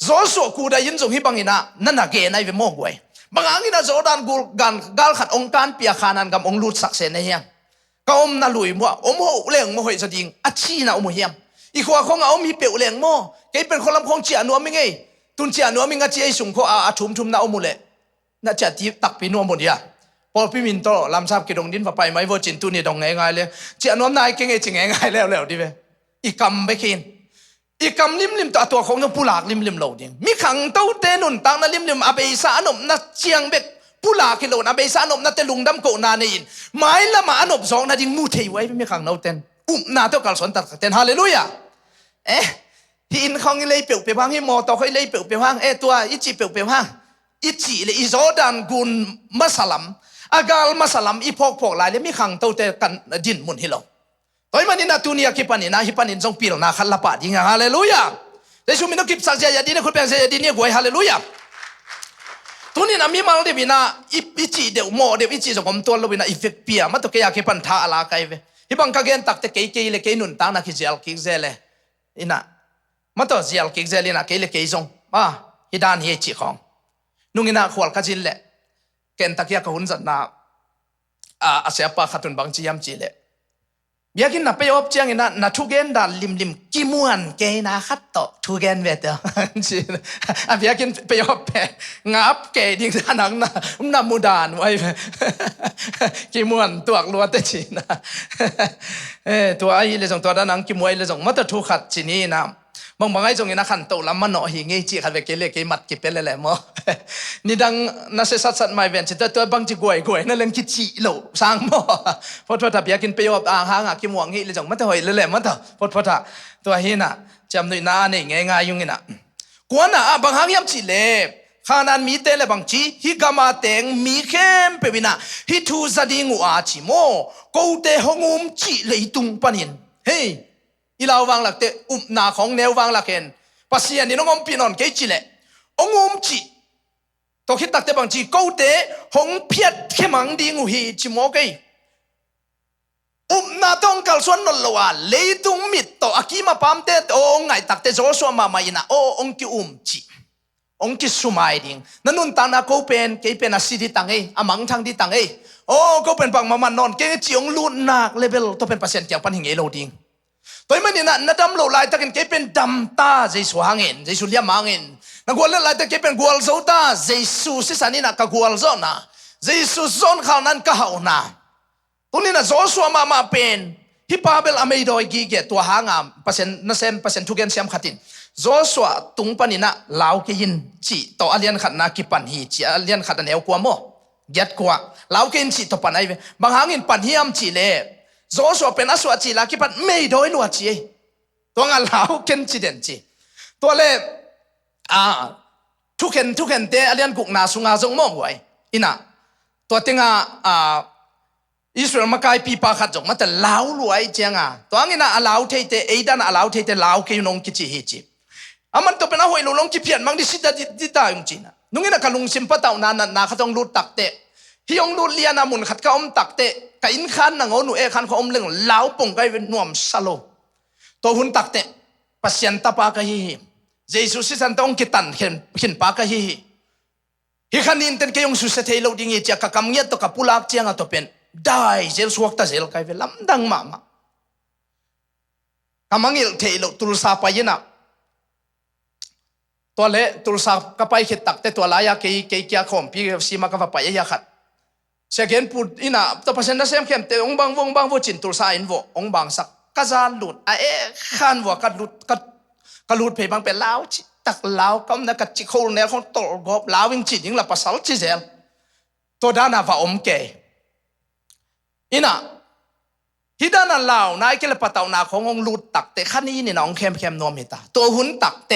โซโซกูได้ยินส่งฮิบังอินะนั่นน่ะเกนไอเวโมกวยบางอันนะโซดานกูกาลขัดองการเปียขานันกับองลุดสักเซนในเฮียก็อมน่ะลุยมัวอมโหเล่งโมหอยสดิงอัชีน่ะอมเฮียม อีขวาของเอามีเปียวแรงโมเกเป็นคนลำคงเจียนัวมิงไงตุนเจียนัวมิงกะเจียสุงโคอาชุมนาอมุเลน่าจะที่ตักปีนัวหมดเนี่ยพอพี่มินโตลำซาบกิดงดินไปไม่ว่าจินตุนี่ดงง่ายๆเลยเจียนัวนายเก่งจริงง่ายๆแล้วดิเว้อีกำไปกินอีกำลิมตัวของน้องผู้หลากลิมโหลดิมีขังเต้าเตนุนตังนั่นลิมอาเบยสานมน่าเจียงเบ็ดผู้หลากกิโลอาเบยสานมน่าเตลุงดำโกนาเนินไม้ละมาอนบสองน่าจิงมูเทไว้ไม่ขังเอาเต้นนาเต้ากลสนตัดเต้นฮาเลลูยาที่อินของเลยเปียวไปว่างให้มอต่อให้เลยเปียวไปว่างตัวอิจิเปียวไปว่างอิจิเลยอิโซดันกุนมัสลัมอากาลมัสลัมอีพอกหลายเลยมีขังเต้าเตกันดินมุนฮิโลตัวมันนี่นาตุนียคิปานินาฮิปานินทรงปีลนาขันละปะยิงฮาเลลูยาแต่ชุมินกิบสักเจียดีนะคุณเป็นเจียดีเนี่ยกวยฮาเลลูยาตัวนี้นะมีมาเดบินาอิจิเดียวโมเดียวอิจิสงมตัวเราบินาอิเฟกเปียมาตัวเกียคิปันท่าอะไรกันเว้ฮิบังกาเกนตักเตเกยเลเกยนุนตังนักเจลกิกเจเลอินะมาตัวเจลกิกเจเลนะเกยเลเกยซงฮิดานเฮจิของนุ่งอินะขวลกจิลเลเกนตักยากหุ่นจัดนาอาเซียปะขัดตุนบางจียมจีเลอยากกินนับไปอบเจียงอินะทุเกนดาลิมกิมวนเกยนาขัดโตทุเกนเวทจีอยากกินไปอบแพงับเกยดิ้งท่านังนามุดานไว้กิมวนตัวกลัวแต่จีนะตัวไอ้เลยส่งตัวด้านนังกิมวยเลยส่งมาแต่ทุกขัดจีนี่นะบางไอ้ส่งอินะขันโตลำมันหน่อหิงจีขัดเวกเกยมัดกิเป็นเลยมั้งนี่ดังน่าเสียสัตว์ไม่เว้นจิตตัวบางจีกวยนั่นเล่นคิดจีโหลสร้างมั้งพอถ้าอยากกินไปอบหางกิมวงหิเลยส่งมาแต่หอยเลยมั้งพอถ้าตัวหินะจำหน่อยนาเนี่ยง่ายๆยุ่งนะกวนน่ะบางหางยำจีเล่ขานันมีเตะบางจีฮิกามาเตงมีเข้มเปบินะฮิทูซาดิงูอาชิโมกูเตหงุมจีเลยตุงปนินเฮ้ยอีลาวางหลักเตนาของแนววางหลักเห็นปัสยานี่น้องอมปีนอนเกจิเล่องุมจีตัวคิดตักเตบางจีกูเตหงเพียดเข้มังดีงูฮีจิโมเกนาต้องกัลส่วนนลวาเลยตุงมิดโตอากิมาพามเตองไงตักเตโจชัวมาไม่นะองกิจีองกิสุมาดิงนั่นนุนตานากูเป็นเกย์เป็นอาศิดิตังอามังทางดิตังกูเป็นปังมามันนอนเกย์จีองลุนนักเลเวลตัวเป็นปัสเซนเจียงปันหิงโลดิงตัวมันนี่นะดำโลลายตะกันเกย์เป็นดำตาเจสุหางเงินเจสุเลียมังเงินนักวัวลายตะเกย์เป็นกัวลโซตาเจสุสิสันนี่นะกัวลโซนะเจสุโซนเขานั้นก็เขานะตัวนี้นะโจชัวมาเป็นฮิปาเบลอเมริกาอีกตัวหางเปอร์เซ็นต์นั่นเซมเปอร์เซ็นต์ทุกอย่างเสียมขัดทินโจชัวตุงปันนี่นะลาวเกินจีตัวอเลียนขัดนักกิปันฮีจีอเลียนขัดอันเอวกว่าโมเย็ดกว่าลาวเกินจีตัวปันไอเวบางหางอินปันฮิมจีเล่โจชัวเป็นอาสวะจีลากิปันไม่โดยลัวจีตัวงานลาวเกินจีเด่นจีตัวเล่ทุกเห็นเตอเลียนกุกนาสุงาจงโมไว้อินะตัวติงอิสราเอลมาไกปีปาขัดจงมาแต่ลาวรวยเจียงตัวงี้นะลาวเทเตด้านลาวเทเตลาวเกยนงกิจิฮิจิมันตัวเป็นหอยลงกิเพียนมังดิสิตาดิตายุงจีนะนุ่งงี้นะกะลุงซิมปะตาวนาขัดจงรูดตักเตฮิยงรูดเลียนามุนขัดก็อมตักเตกะอินขันนะงอหนูขันเขาอมเรื่องลาวปงไกเวนวมซาโลตัวหุ่นตักเตปัสยันตาปากะฮิเจสุสิสันตองกิตันเห็นปากะฮิฮิขันนินเตนเกยงสุเสเทโลดิงเอเจียกะกำเงียตกะปุลากเจียงตัวเป็นได้เจลสวกตาเจลไกเวลำดังมากกำมังอิลเทโลตุลซาไปนะตัวเล่ตุลซาก็ไปขิดตักแต่ตัวลายาเกยคอมพี่ซีมาก็ไปยาขัดเสกเห็นพูดอินะตัวพันธุ์นั้นเสียมเข้มแต่องบังวจินตุลซาอินวองบังสักกะจานหลุดขันวัวกัดหลุดเพบังเป็นลาวตักลาวก็นักจิโคลเนี่ยเขาตกบลาววิ่งจิตยิ่งละภาษาจีเจลตัวด้านว่าอมเกยอินะฮิดานันลาวนายเกลปะตาวนาขององลุดตักเตขันนี้นี่น้องเข้มนวมิตาตัวหุ่นตักเต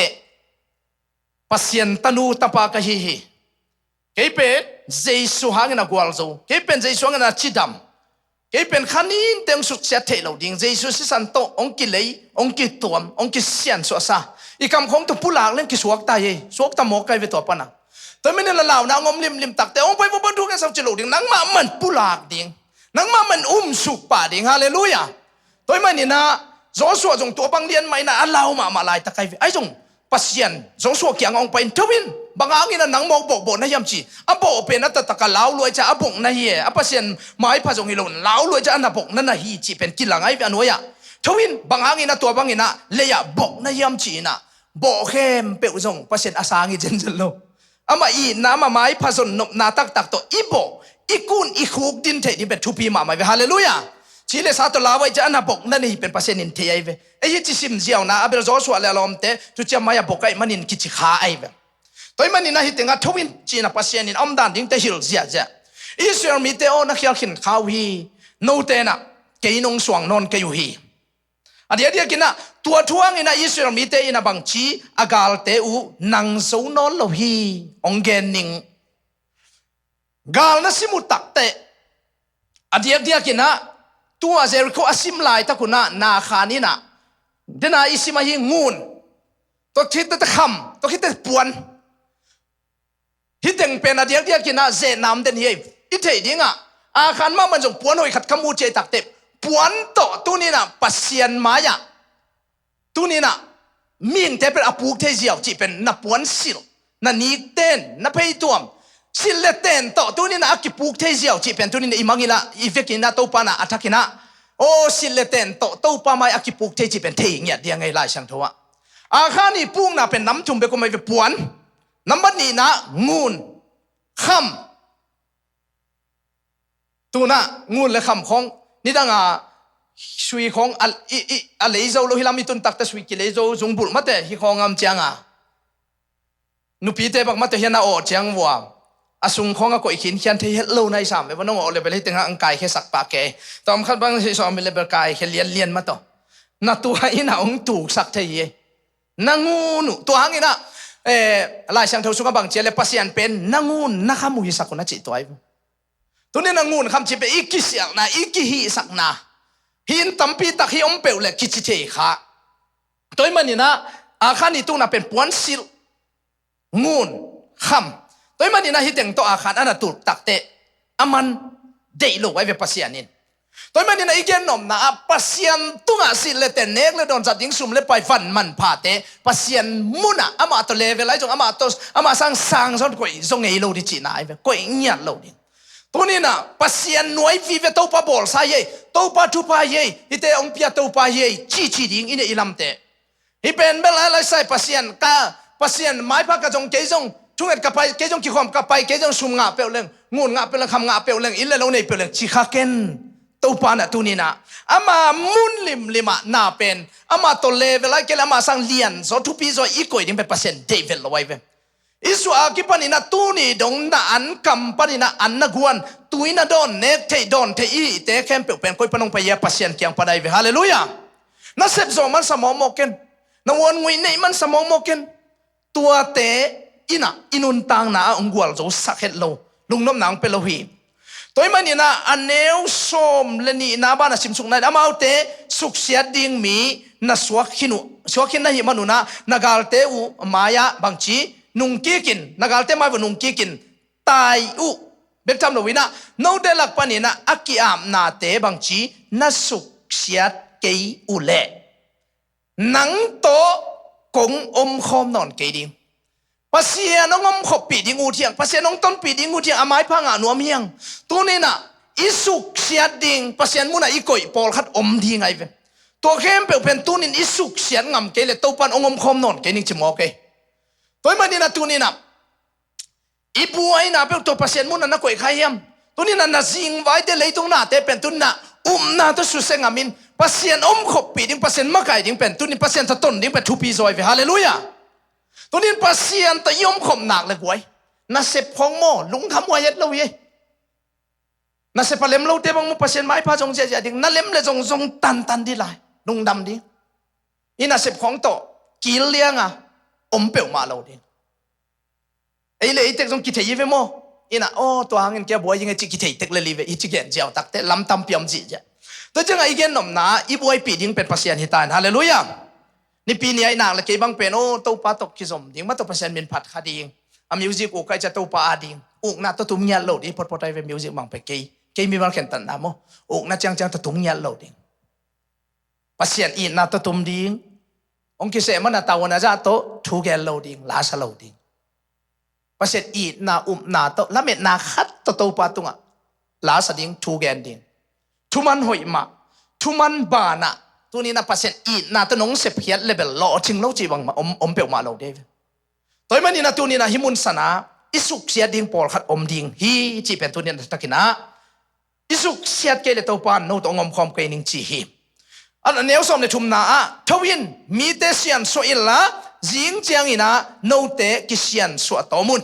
ปัสยันตนูตะปากะฮิเกเป็นเจสุหางนะกวลโซเกเป็นเจสุหางนะชิดำเกเป็นขันนี้เต็งสุดเสียเทเราดิ่งเจสุสิสันโตองกิเลยองกิตวมองกิเสียนสัวซาอีกคำของตัวผู้หลากเล่นกิสวกตายสวกตะหมอกไกเวตัวปนะแต่ไม่เนี่ยลาวนางอมลิมตักเตองไปบ่บรรทุกกันสับจิโลดิ่งนังมามันผู้หลากดิ่งนังมามันสุกป่าดิ่งฮาเลลูยาตัวมันนี่นะโจชัวจงตัวบังเลียนไม่นะอัลลาวมาลายตะไคไอจงปัสยันโจชัวเกียงองไปทวินบางอย่างนี่นะนังมองบอกนะยามจีอับโบเป็นนัตตะกะลาวรวยจะอับงนะเฮียอับปัสยันหมายพระจงฮิโลนลาวรวยจะอันดับกนั่นนะฮีจีเป็นกินหลังไออันวะยะ ทวินบางหางอินะตัวบางอินะเลยะบอกนะยามจีนะบอกเข้มเปวจงเปอร์เซ็นต์อาสางิเจนเจนโลอามาอีน้ำมาไม้ผสมนบนาตักตักตัวอีบอกอีกุนอีคุกดินเทดิเป็นทุปีมาไม่เวฮาเลลูยาชีเลสาตัวลาไว้จะอันนับบอกนั่นนี่เป็นเปอร์เซ็นต์อินเทียเวไอ้ยี่จิซิมเจียวนะอาเบลโจชัวเลลอมเตทุจามายาบอกไอ้มันอินกิจิขาไอ้เวตัวมันอินะฮิตงาทวินจีนะเปอร์เซ็นต์อินอมดันดิ้งเตฮิลเจียเจอิสราเอลมีเตโอนักยาขินข้าวฮีโนเตนะเกยนงสวงนนเกยุฮีอันเดียวกินนะตัวทวงอินะอิสราเอลมีเตอินะบังจีอากาลเตอูนังโซนนโลฮีองเกนิงกาลนะสิมุตักเตอันเดียวกินนะตัวเจริโคอาซิมไลตะกุนะนาคานีนะเดน่าอิสิมาฮิงูนตัวคิดตะคำตัวคิดตะปวนฮิตเองเป็นอันเดียวกินนะเจนามเดนเฮยอิเทดิ้งอ่ะอาคารมามันจงปวนหอยขัดขมูเจตักเตปวนต่อตัวนี้นะปัสเซียนมายะตัวนี้นะมิ่งเทเป็นอปูกเทเจียวจีเป็นนับปวนสิลนันนิกเต้นนับให้ตัวสิเลเต้นต่อตัวนี้นะอักปูกเทเจียวจีเป็นตัวนี้นะอิมังอิละอีเวกินะตัวปานะอัตกินะโอ้สิเลเต้นต่อตัวปาไม่อักปูกเทจีเป็นเทียงเนี่ยเดียงไงไล่ช่างทัวอาคารนี้ปุ้งนะเป็นน้ำจุ่มเบกไม่เป็นปวนน้ำบัดนี้นะงูนคำตัวน่ะงูนและคำของนี่ดังสุยของอะไรเจ้าโลหิลามิตุนตักแต่สุยกิเลโจจงบุลมาแต่ฮิของงามเจียงนุปีเตบักมาแต่เฮียนาโอเจียงวัวอาสุงของก็อีกขินเขียนที่เฮลโลในสามเวน้องโอเลยไปเลยถึงอังกายแค่สักปากแกตอนขั้นบางที่สองมีเลยเบลกายแค่เลียนมาต่อนาตัวอินะองถูกสักเทียนงูนุตัวหางอินะลายช่างเท่าสุกบางเจเลปัสยันเป็นนงูนักมุฮิสักคนนั้นจิตตัวไอ้ตัวนี้นงูคำจิตเป็นอีกิเสียงนะอีกิฮิสักนะหินตั้มปีตักฮิอมเปลเล็กกิจิเทค่ะตัวมันนี่นะอาคารนี้ตัวน่ะเป็นปวนซิลงูคำตัวมันนี่นะฮิตเองตัวอาคารอันนั้นตุตักเตะอามันเดย์โลไว้เป็นปัสยันนี่ตัวมันนี่นะอีกนมนะปัสยันตัวน่ะสิเลเตเนกเลโดนจัดยิงซุ่มเลไปฟันมันพาเตะปัสยันมุนะอามาตัวเลเวลไอ้จงอามาสร้างส่วนกุยทรงเอโลดิจีน่าไอ้กุยเงียบโลดิตัวนี้นะปัสยันหน่วยวิเวตัวปะบอลใส่เย่ตัวปะทุปะเย่ฮิเตองเปียตัวปะเย่จีดิ้งอินเอลัมเตฮิเป็นเบลอะไรใส่ปัสยันกาปัสยันไม้พักกระจงเกจงทุ่งเอ็ดกับไปเกจงกี่ความกับไปเกจงซุ่มงาเปลเรื่องงูงาเปลคำงาเปลเรื่องอิเลโลเนเปลเรื่องชิคาเกนตัวปานะตัวนี้นะอามามุนลิมะนาเป็นอามาตัวเลเวลาเกลอามาสังเลียนโซทุปีโซอีกอยดิ้งเป็นปัสยันเดวิลเอาไว้เว้อิสุอากิปนินะตูนี่ดงนะอันกัมปนินะอันนักวนตุยนะดอนเนกเทดอนเทอีเตเข้มเปเป็นคอยปนงไปเยปัสยันเกียงปะได้เวฮาเลลูยานะเสพโซมันสมองโมเกนนะวนงุยเนมันสมองโมเกนตัวเตอินะอินุนตังนะองกวลโจสักเฮโลลุงน้ำหนังเปโลฮีตัวมันนี่นะอันเนวสมเลนีนาบานะสิมสุกนะอามาเอาเตสุกเสียดิ่งมีนะสวกขินนะหิมานุนะนากาลเตอูมายาบางชีนุงกีกินนักอาลเตมาว่านุงกีกินตายอุเบกทำโนวินะโนเดลักปานินะอักกิอามนาเตบังชีนัสุกเสียเกยอุเลนังโตกงอมคอมนอนเกยดิงภาษีน้องอมขบปีดิงอูเทียงภาษีน้องต้นปีดิงอูเทียงอาไม้พังอ่ะนัวเมียงตัวนี้นะอิสุกเสียดิงภาษีมุนะอีกอยปอลขัดอมดีไงเวตัวเข้มเป็นตัวนี้อิสุกเสียงงำเกยเลตัวปันองอมคอมนอนเกยนิงจิมโอเคตัวมันนี่นะตัวนี้นะอีบัวนี่นะเป็นตัวภาษีมุนะนักวยขายมตัวนี้นะจิงไว้เดเลยตรงหน้าเตเป็นตัวน่ะน่าตัวสุดเสงามินภาษีอมขบปีดิ้งภาษีมะไก่ดิ้งเป็นตัวนี้ภาษีตะต้นดิ้งเป็นทุปีซอยเวฮาเลลูยาตัวนี้ภาษีตะยมขบหนักเลยกวยน่าเสพของโมลุงทำไว้ยัดเราเย่น่าเสพเล็มเราเตบังมุภาษีไม้พาจงเจียดิ้งน่าเล็มเลยจงตันดีลายลุงดำดิ้งอีน่าเสพของโตกินเลี้ยงอ่ะอมเปียวมาเราดิไอ้เลยไอ้เด็กต้องกินเทยี่เวโมอีน่ะโอ้ตัวหางเงินแกบัวยังไงจิกิเทเด็กเลยลีเวอีจิเกนเจียวตักเตลำตำเปียมจีจ้ะตัวจังไอ้เกนหนุ่มนะอีบัวปีดิ้งเป็นภาษีฮิตานฮาเลลูยานี่ปีนี้ไอ้นางละเกบังเป็นโอ้ตัวปาตกกิสมดิ้งมาตัวภาษีมินผัดคดีอามิวสิกอุกไอจะตัวปาดิ้งอุกน่ะตัวตุ้มเงียโลดอีพอดไอเวมิวสิกบังไปเกยมีมันเข็นตันนะโมอุกน่ะจังตัวตุ้มเงียโลดดิ้งภาษีอีน่ะตัวตุ้มดิ้งองค์กิเสมันน่ะตาวันน่ะจะโตทูแกนโลดิ้งลาสโลดิ้งภาษีอีน่ะน่ะโตละเม็ดน่ะขัดตัวปาตุงอ่ะลาสดิ้งทูแกนดิ้งทุมันหอยมาทุมันบานะ tu ni na pasien i na to nong se phiat level lo ching lo chi bang ma om pe ma lo de toy mani na tu ni na himun sana isuk sia ding pol khat om ding hi chi pen tu ni takina isuk siat ke le to pan no to ngom khom ke ning chi hi an neu som le thum na a thawin mi te sian so illa jing chiang ina no te ki sian so to mun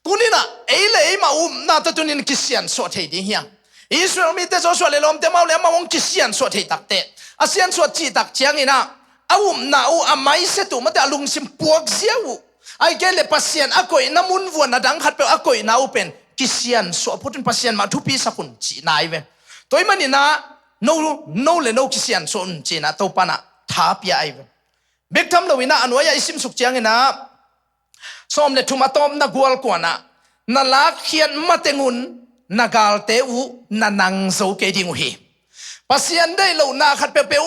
tu ni na ei ma na to tu ni ki sian so thei ding hiang Israel mi te so so le lom te mau le ma wong ki sian so thei tak te asian so chi tak chiang ina na u amai se tu ma te alung sim puak ziau ai ke le pasien akoi namun vuan na dang khat pe akoi na open kisian so putun pasien ma thupi sakun chi nai ve toy mani na no le no kisian so chi na to pana tha pia ai ve bek tham lo ina anwaya isim suk chiang ina som le thuma tom na gwal ko na la khian matengun na gal te u na nang zo ke ding hi pasien dei lo na khat pe peu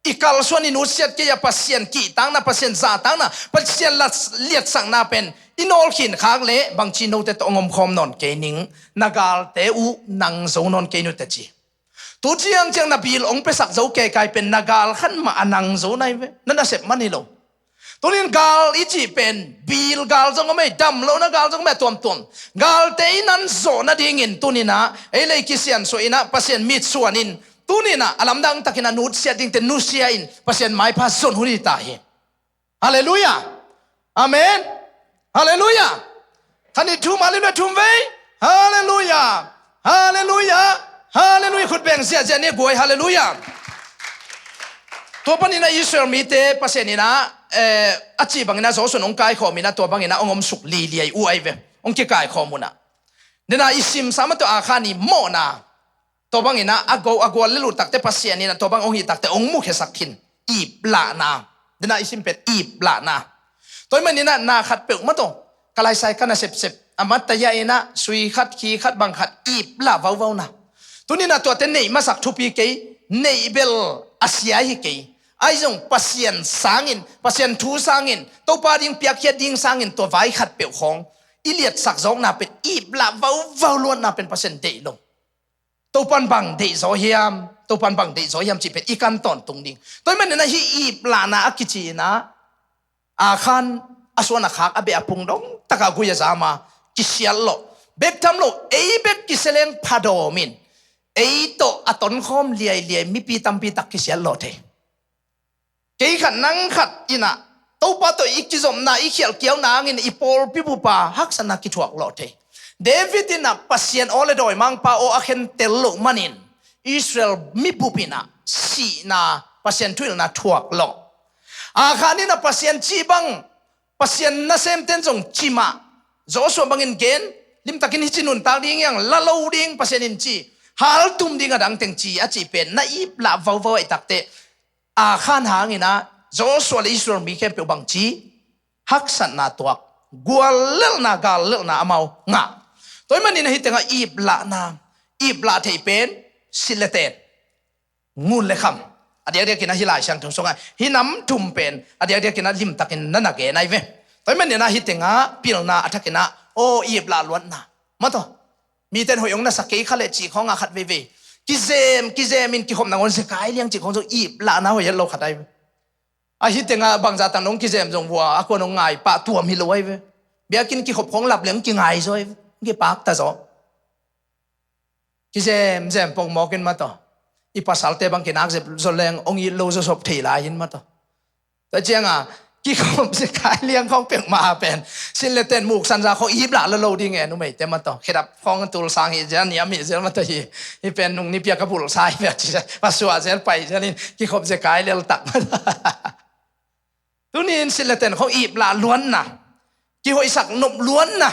ikal suani nu siat ke ya pasien ki tang na pasien za tang na pasien la liat sang na pen inol khin khak le bang chi no te to ngom khom non ke ning nagal te u nang zo non ke nu te chi tu chiang chang na bil ong pe sak zo ke kai pen nagal khan ma anang zo nai ve na sep mani lo tunin gal i chi pen bil gal zo ngome dam lo na gal zo ngome tom gal te nan zo na ding in tunina ele kisian so ina pasien mit suanin tunina alam dang takina nut sia ding te nu sia in pasien mai pa zon huni ta hi hallelujah amen hallelujah thani thum hallelujah thum ve hallelujah hallelujah hallelujah khut beng sia ja ne goi hallelujah to panina Israel mi te pasienina achi bangina zo son ong kai kho mina to bangina ongom suk li ai u ai ve ong ke kai kho muna nena isim sama to akhani mo na to bangina ago lelu takte pasienina to bang ong hi takte ong mu khe sakhin i bla na nena isim pet i bla na toy manina na khat pe ma to kalai sai kana sep amat ta ya ina sui khat ki khat bang khat i bla vau na tunina to te nei ma sak thupi ke nei bel asia hi ke ai jong pasien sangin pasien thu sangin to pa ding piak khia ding sangin to vai khat pe khong iliat sak zong na pet i bla vau luan na pen pasien dei lo to pan bang dei zo hiam to pan bang dei zo hiam chi pet ikan ton tung ding toy man na hi i bla na akichi na a khan aswana khak abe apung dong taka guya zama kisial lo bek tham lo ei bek kiseleng phadomin ei to aton khom liai mi pi tam pi tak kisial lo the kei khat nang khat ina to pa to ikizom na ikhial kiau na ngin ipol pipu pa haksana ki thuak lo the David ina pasien ole doi mang pa o akhen tello manin Israel mi pupina si na pasien tuil na thuak lo akhani na pasien chi bang pasien na sem ten jong chima zo so bangin gen lim takin hichinun ta ding yang lalo ding pasien in chi hal tum ding adang teng chi a chi pen na i la vau ai takte a khan hangina zo so le Israel mi kem pe bang chi haksan na tuak gwal lel na gal lel na amau nga toy manin hi tenga ibla thei pen sileten ngun le kham adia kina hilai sang thong songa hinam thum pen adia kina lim takin nana ge nai ve toy manin hi tenga pilna athakina o ibla luan na mato mi ten hoyong na sakei khale chi khonga khat ve kizem in ki khom nangon se kai liang chi khong so ibla na hoyel lo khatai a hi tenga bangza tan nong kizem jong wa akon nong ngai pa tuam hi loi ve biakin ki khop khong lap leng ki ngai zoi nge pak ta zo kizem pong mokin ma to ipasalte bang kinak je zoleng ong i lo zo sop thei la yin ma to ta chianga ki khom se kai liang khong pek ma pen sin le ten muk san za kho ibla lo ding e nu mei te ma to khedap khong tul sang hi jan ya mi zel ma to hi pen nung ni pia ka pul sai ve chi pa suwa zel pai janin ki khom se kai lel tak tunin sin le ten kho ibla luan na ki hoi sak nop luan na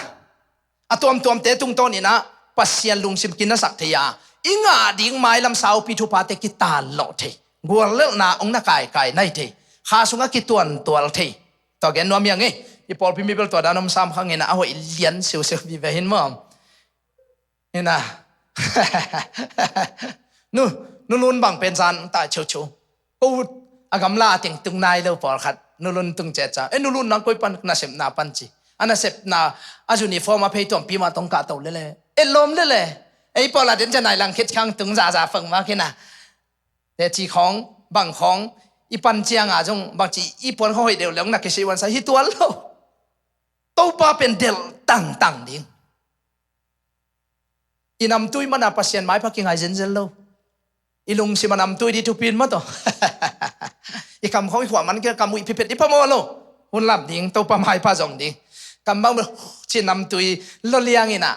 atom te tung ton ina pasien lung sim kin na sak thea inga ding mai lam sau pi thu pa te ki ta lo the gwal le na ong na kai nai the kha sunga ki tuan tual the to gen nom yang e pol pi mi bel to danom sam khang ina a hoi lian siu vi ve hin mom ina nu lun bang pen san ta chu ko agam la ting tung nai lo por khat nu lun tung che cha nu lun na koi pan na sem na pan chi ana sep na ajuni form a peitom pi ma tong ka to le elom le ei pola den cha nai lang khit khang tung za phang ma kina te chi khong บางของอีปันเจียงจงบางจีอีปวนเขาให้เดียวแล้วนักเกษตรวันใส่ฮิตัวแล้วตัวป้าเป็นเดลตั้งดิ้งอีนำตุยมันปัสเซียนไม้พักกิงไงเจนแล้วอีลุงสิมันนำตุยดีทุปินมาต่ออีคำเขาอีหัวมันก็คำมุยพิเศษอีพะโมโลหุ่นลับดิ้งตัวป้าไม้ป้าจงดิ้งคำบางมันจีนำตุยลเลียงอีน่ะ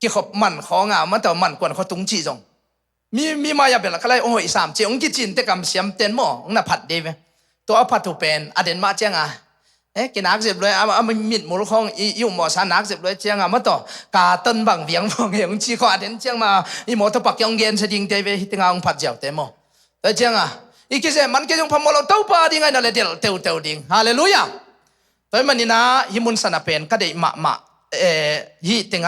กี่ขบมันของมันแต่มันกวนเขาตุ้งจีจงมีมาอย่าเป็นละก็เลยโอ้ย3เจ้าองค์กิจินแต่กำเสียมเต็นหม้อองค์น่ะผัดดีไหมตัวผัดถูเป็นอเดนมาเจ้ากินนักเจ็บเลยมันมิดมูลของอยู่หมอสานักเจ็บเลยเจ้ามาต่อกาต้นบังเวียงบังเหงจีขออเดนเจ้ามาอีหมอตะปักยองเย็นเสดิงเตยที่งาองผัดเจ้าเต็มหม้อแต่เจ้าอีกิเสมันก็ยังพมเราเต้าปาดิ้งไงนั่นเลยเตียวดิ้งฮาเลลูยาแต่มันนี่นะฮิมุนสนาเป็นก็ได้มาฮิติง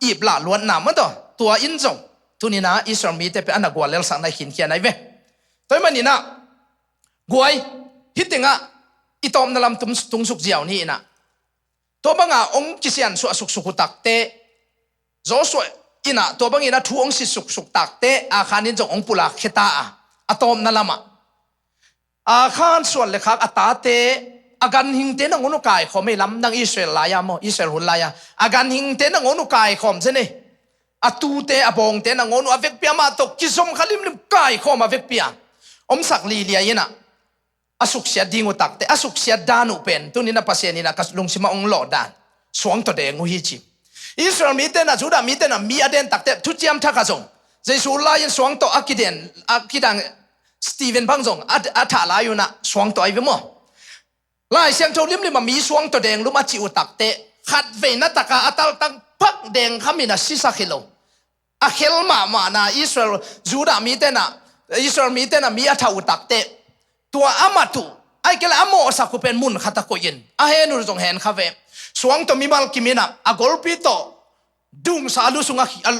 อีบละล้วนน้ำมาต่อตัวอินจงทุนี่นะอิสราเอลมีแต่เป็นอันนักวัวเลี้ยงสังในหินเขียนไหนเว้แต่มันนี่นะกวยฮิตติงอีตอมนั่นลำตุงสุกเจียวนี่นะตัวบางองค์กิเซียนสุกตักเตะโจสวยอีนะตัวบางอีนะทูองค์สิสุกตักเตะอาคารนี้จงองค์ปุระเขตาอะตอมนั่นละมาอาคารส่วนเล็กอัตตาเตอาการหิงเตนังอนุกายเขาไม่ล้ำนังอิสราเอลลายามอิสราเอลหุ่นลายาอาการหิงเตนังอนุกายเขาใช่ไหมอตูเตอบองเตนังอนุอเวกเปียมาตกกิสมขลิมลิมกายเขามาเวกเปียสักลีเลียยินะอสุกเสียดิ้งอุตักเตอสุกเสียดานุเป็นตัวนี้นะภาษานี้นะกัสลุงสิมาองหลอดานสวงตัวเดงหุยจิอิสราเอลมีเตนะจูดามีเตนะมีอเดนตักเตทุจยมทักกะจงเจสุลายินสวงตัวอักิดังสตีเวนพังจงอัฐาลายุนะสวงตัวไอ้เวมลายเสียงโจลิมลิมามีสวงตัวแดงลุมาจิอุตักเตะขัดเวนัตกาอัตลตังพักแดงขมินะซิสักเฮโลอะเฮลมานะอิสราเอลจูดามีเตนะอิสราเอลมีเตนะมีอัฐาอุตักเตะตัวอามาตุไอ้เกลอโมสักกูเป็นมุนขัตะโกยินอะเฮนุจงเห็นข้าเวสวงตัวมีมัลกิมินะอะกอลปิโตดุงซาลุสุงอั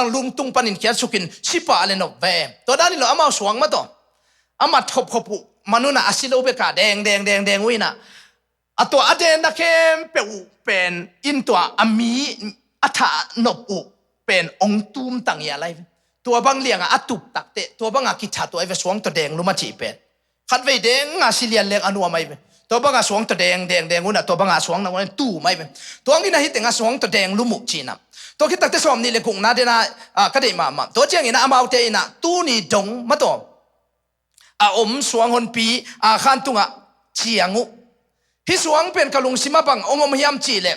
ลลุงตุงปันินเขียนสุกินชิปะอะไรนกเวตัวด้านนี้เราอามาสวงมาตัวอามาทบขบุมนุษย์น่ะอาศิโลเบกาแดงวินะตัวอเดนนะเข้มเป็นอินตัวอามีอัฐานบุเป็นองตูมต่างอย่างไรตัวบางเลี้ยงอัตุบตักเตะตัวบางกิจตัวไอ้สวงตัวแดงรู้มาจีเป็นขัดไว้แดงอาศิเลียนเลี้ยงอนุไม่เป็นตัวบางสวงตัวแดงวินะตัวบางสวงนั่นตู้ไม่เป็นตัวนี้นะฮิตแต่งสวงตัวแดงรู้มุจีนะตัวคิดตักเตะสวมนี่เลยกุงนะเดนะก็ได้มาตัวเจ้างี้นะอามาเอาเตนะตู้นี่ดงมาตัวสวงหนปีขันตุงเชียงุฮิสวงเป็นกะลุงสิมาบังองมยามจีเล็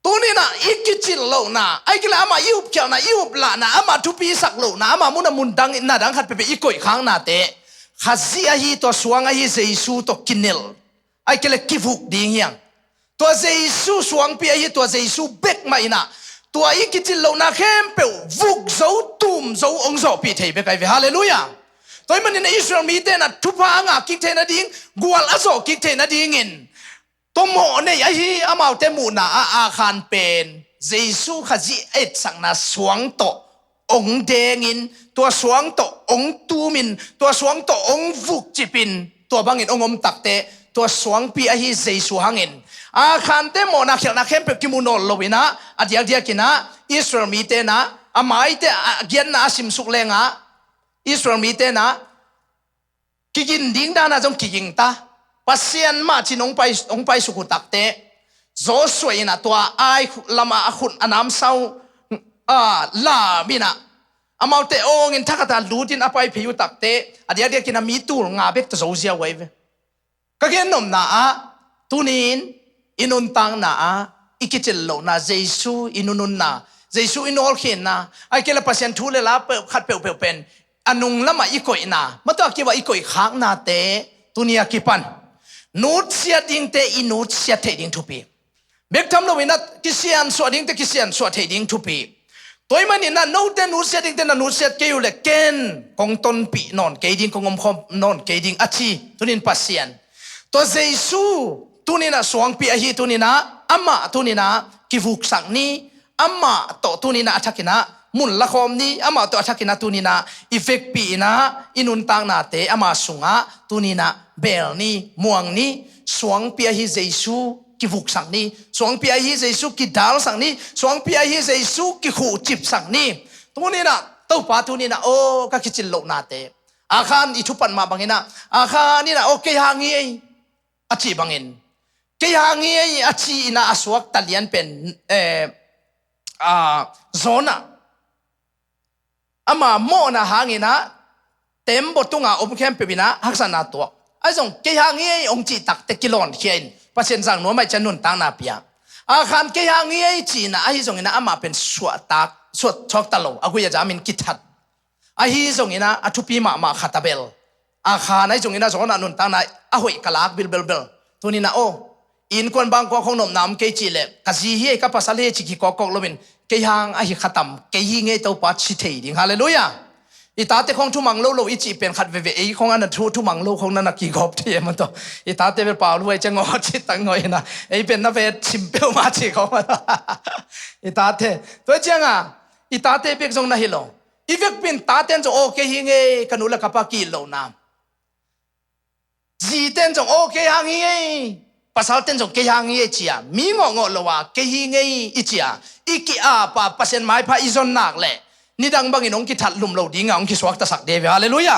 ตัวนี้นะอีกจิตโลนะไอ้กิเลอามายุบเขียวนะยุบละนะอามาทุปีสักโลนะอามามุนมุนดังน่าดังขัดไปอีกอยข้างนาเตะขัดเสียฮีตัวสวงไอ้เจสูตัวกินเนลไอ้กิเลกิฟุกดีเงี้ยตัวเจสูสวงปีไอ้ตัวเจสูเบกไม่นะตัวอีกจิตโลนะเข้มเปวฟุกโจตุมโจองโจปีเทไปไกลฮาเลลูยาตัวมันในอิสราเอลมีแต่นะทุพางกิกเทนะดิ้งกัวลาโซกิกเทนะดิ้งอินตัวหมอเนี่ยไอ้ที่อามาเตมูนะอาคารเป็นเยซูขจิเอ็ดสังนะสวงโตองเดงินตัวสวงโตองตูมินตัวสวงโตองฟุกจิปินตัวบางอินองตักเตตัวสวงปีไอ้ที่เยซูหังอินอาคารเตมูนะเขียนนะเข้มเปกิมุนอลโลวินะอดียกินะอิสราเอลมีแต่นะอามาไอเตเกียนนะสิมสุกเลงอิสราเอลมีเตนะกินดิ้งด้านะจงกินตาปัสเซียนมาจีนองไปสุกุตักเตโจสวยนะตัวไอลำอาขุนอนามเศร้าลาบินะอามาเตโอเงินทักตาลูดินอไปพิวตักเตอเดียกินมีตูงาเบกตัวโจเซียไว้ก็เกินนมนะตุนินอินุนตังนะอิกิจิลโลนะเจซูอินุนนะเจซูอินอลเขียนนะไอเกลปัสเซียนทูเลลาเปิดขัดเปิดเป็นอันนุงละมาอีกอยนะมาตัวกี่ว่าอีกอยข้างนาเตตุนียกิปันนูดเสียดิ้งเตอินูดเสียเทดิ้งทุปีเบกทำเราวินัดกิเซียนสวดดิ้งเตกิเซียนสวดเทดิ้งทุปีตัวมันนี่นะนูดเตนูดเสียดิ้งเตนะนูดเสียเกยุเลเกนกงต้นปีนอนเกดิ้งกงคมนอนเกดิ้งอาชีตุนินปัสเซียนตัวเจซูตุนินะสวงปีอาฮีตุนินะอามาตุนินะกิฟุกสังนี้อามาโตตุนินะอัฐกินะมุนละคมนี้อามาตัวทักกินาตุนีนาอีเฟกปีนะอินุนตังนาเตอามาสุงะตุนีนาเบลนี้ม่วงนี้สวงปีอาฮิเจซูกิฟุกสังนี้สวงปีอาฮิเจซูกิดาลสังนี้สวงปีอาฮิเจซูกิขู่จิบสังนี้ตุนีนาตัวป้าตุนีนาโอ้ก็คิดจิลโลนาเต อาคารอิทุปันมาบางอินะอาคารนี่นะโอเคหางี้อาชีบางอินเกี่ยงงี้อาชีนะอสวกตะเลียนเป็นโซนะอามาโมนะหางี้นะเต็มบตุงอมเข้มเปบินะฮักษณะตัวไอ้ส่งเกี่ยงงี้องจีตักเตกิลอนเขียนประเสริฐสังนัวไม่จะนุนตังนาเปียอาคารเกี่ยงงี้จีนะไอ้ส่งนะอามาเป็นสวดตักสวดชอกตะโลอากุยจะมินกิทัดไอ้ส่งนะอทุปีมาขัตเบลอาคารไอ้ส่งนะโซนะนุนตังนาอาหุยกะลากเบลตัวนี้นะโออินคนบางคนคงนมน้ำเกจิเลกะซีเฮกับภาษาเลจิกิกอกลบินเกียงอาฮิขัตมเกียงเงยตัวปัดชิเทดิฮาเลลูยาอีตาเตคงทุ่มังโลอีจีเป็นขัดเวเอคงอันนั้นทุ่มังโลคงนั่นนักกีกอบเทียมันตัวอีตาเตเป็นเปล่าด้วยจะงอชิตังงอยนะไอเป็นนับเป็นชิมเปลมาชิเขาอีตาเตตัวเจ้าอ่ะอีตาเตเป็นทรงน่าฮิโลอีเวกเป็นตาเตนจงโอเคฮิเงยกันุลกับปากิโลน้ำจีเตนจงโอเคฮังเงยภาษาเต็นจงเกียงเงี้ยจีอ่ะมีงอละว่าเกียงเงี้ยอีจีอ่ะอีกีอาปะภาษาไม้พาอิจนนักเลยนี่ดังบางอินองกิทัดลุมโลดีงองกิสวักตาสักเดวิฮาเลลูยา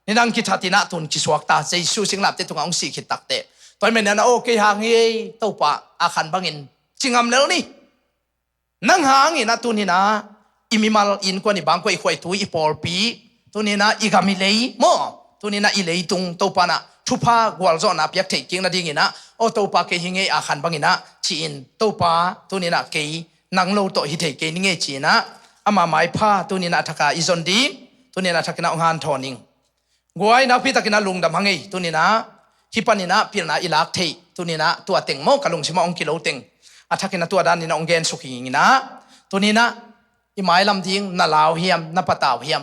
นี่ดังกิทัดตินะตุนกิสวักตาเจสุสิงลับเตตุงองสีขิดตักเตตอนเมื่อนั้นโอเกียงเงี้ยตัวปะอาคันบางอินจิงอำเลวนี่นั่งหางอินะตุนี่นะอิมิมาลอินกว่านี่บางกว่าอีควายตุอีปอลปีตุนี่นะอีกามิเลยโมตุนี่นะอีเลยตุงตัวปะนะทุพากวลจอนับยักษ์เทกิงนาดิ่งนะโอตัวปาเกหิงเออาขันบังนะจีนตัวปาตัวนี้นะเกยนังโลโตหิเทเกนิงเอจีนะอามาไม้ผ้าตัวนี้นะทักกาอิซอนดีตัวนี้นะทักกินะองฮันทอนิงกวยนักพิทักกินะลุงดำหังเอตัวนี้นะฮิปานินะพิลนะอิลักเทตัวนี้นะตัวเต็งโมกะลุงชิมาองกิโลเต็งอาทักกินะตัวด้านนี้นะองเกนสุขิงนะตัวนี้นะอิไม้ลำทิ้งนาลาวเฮียมนาปะตาวเฮียม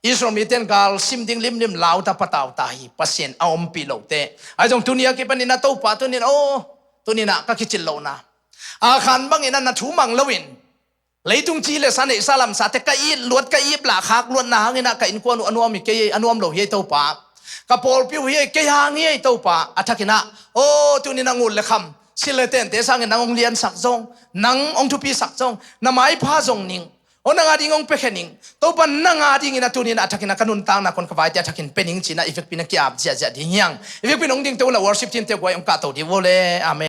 อิสราเอลเต็นกาลซิมดิ้งลิมลาวตาปะตาวตาฮีปัสเซนเอาอมปีโลเตไอจงตุนียกิปันนินะตัวปะตัวนี้โอตัวนี้นะก็คิดจิลโลนะอาคันบางอินันนะทูมังลวินเลยตุงจีเลสันเอซาลัมสาเตกอีลวดกอีปลาคักลวดนาหินะกอินกวนอนุอามิเกยอนุอมโลเฮตัวปะกะโปลปิวเฮเกยางเฮตัวปะอัฐกินะโอตัวนี้นะงูเลคำสิเลเตนเตสังนังองเลียนสักจงนังองทุปีสักจงนาไม้พาจงนิงโอนังอาดิงองเปเคนิงตัวปันนังอาดิงอินะตัวนี้นะทักกินะกันุนตังนะคนขวายจะทักกินเป็นนิงจีนะอีเฟกปินะกีอาบเจียดิ่งยังอีเฟกปินองดิ่งตัวละวอร์ชิปทีนเตกวยองกาตัวดีโวเลอาเม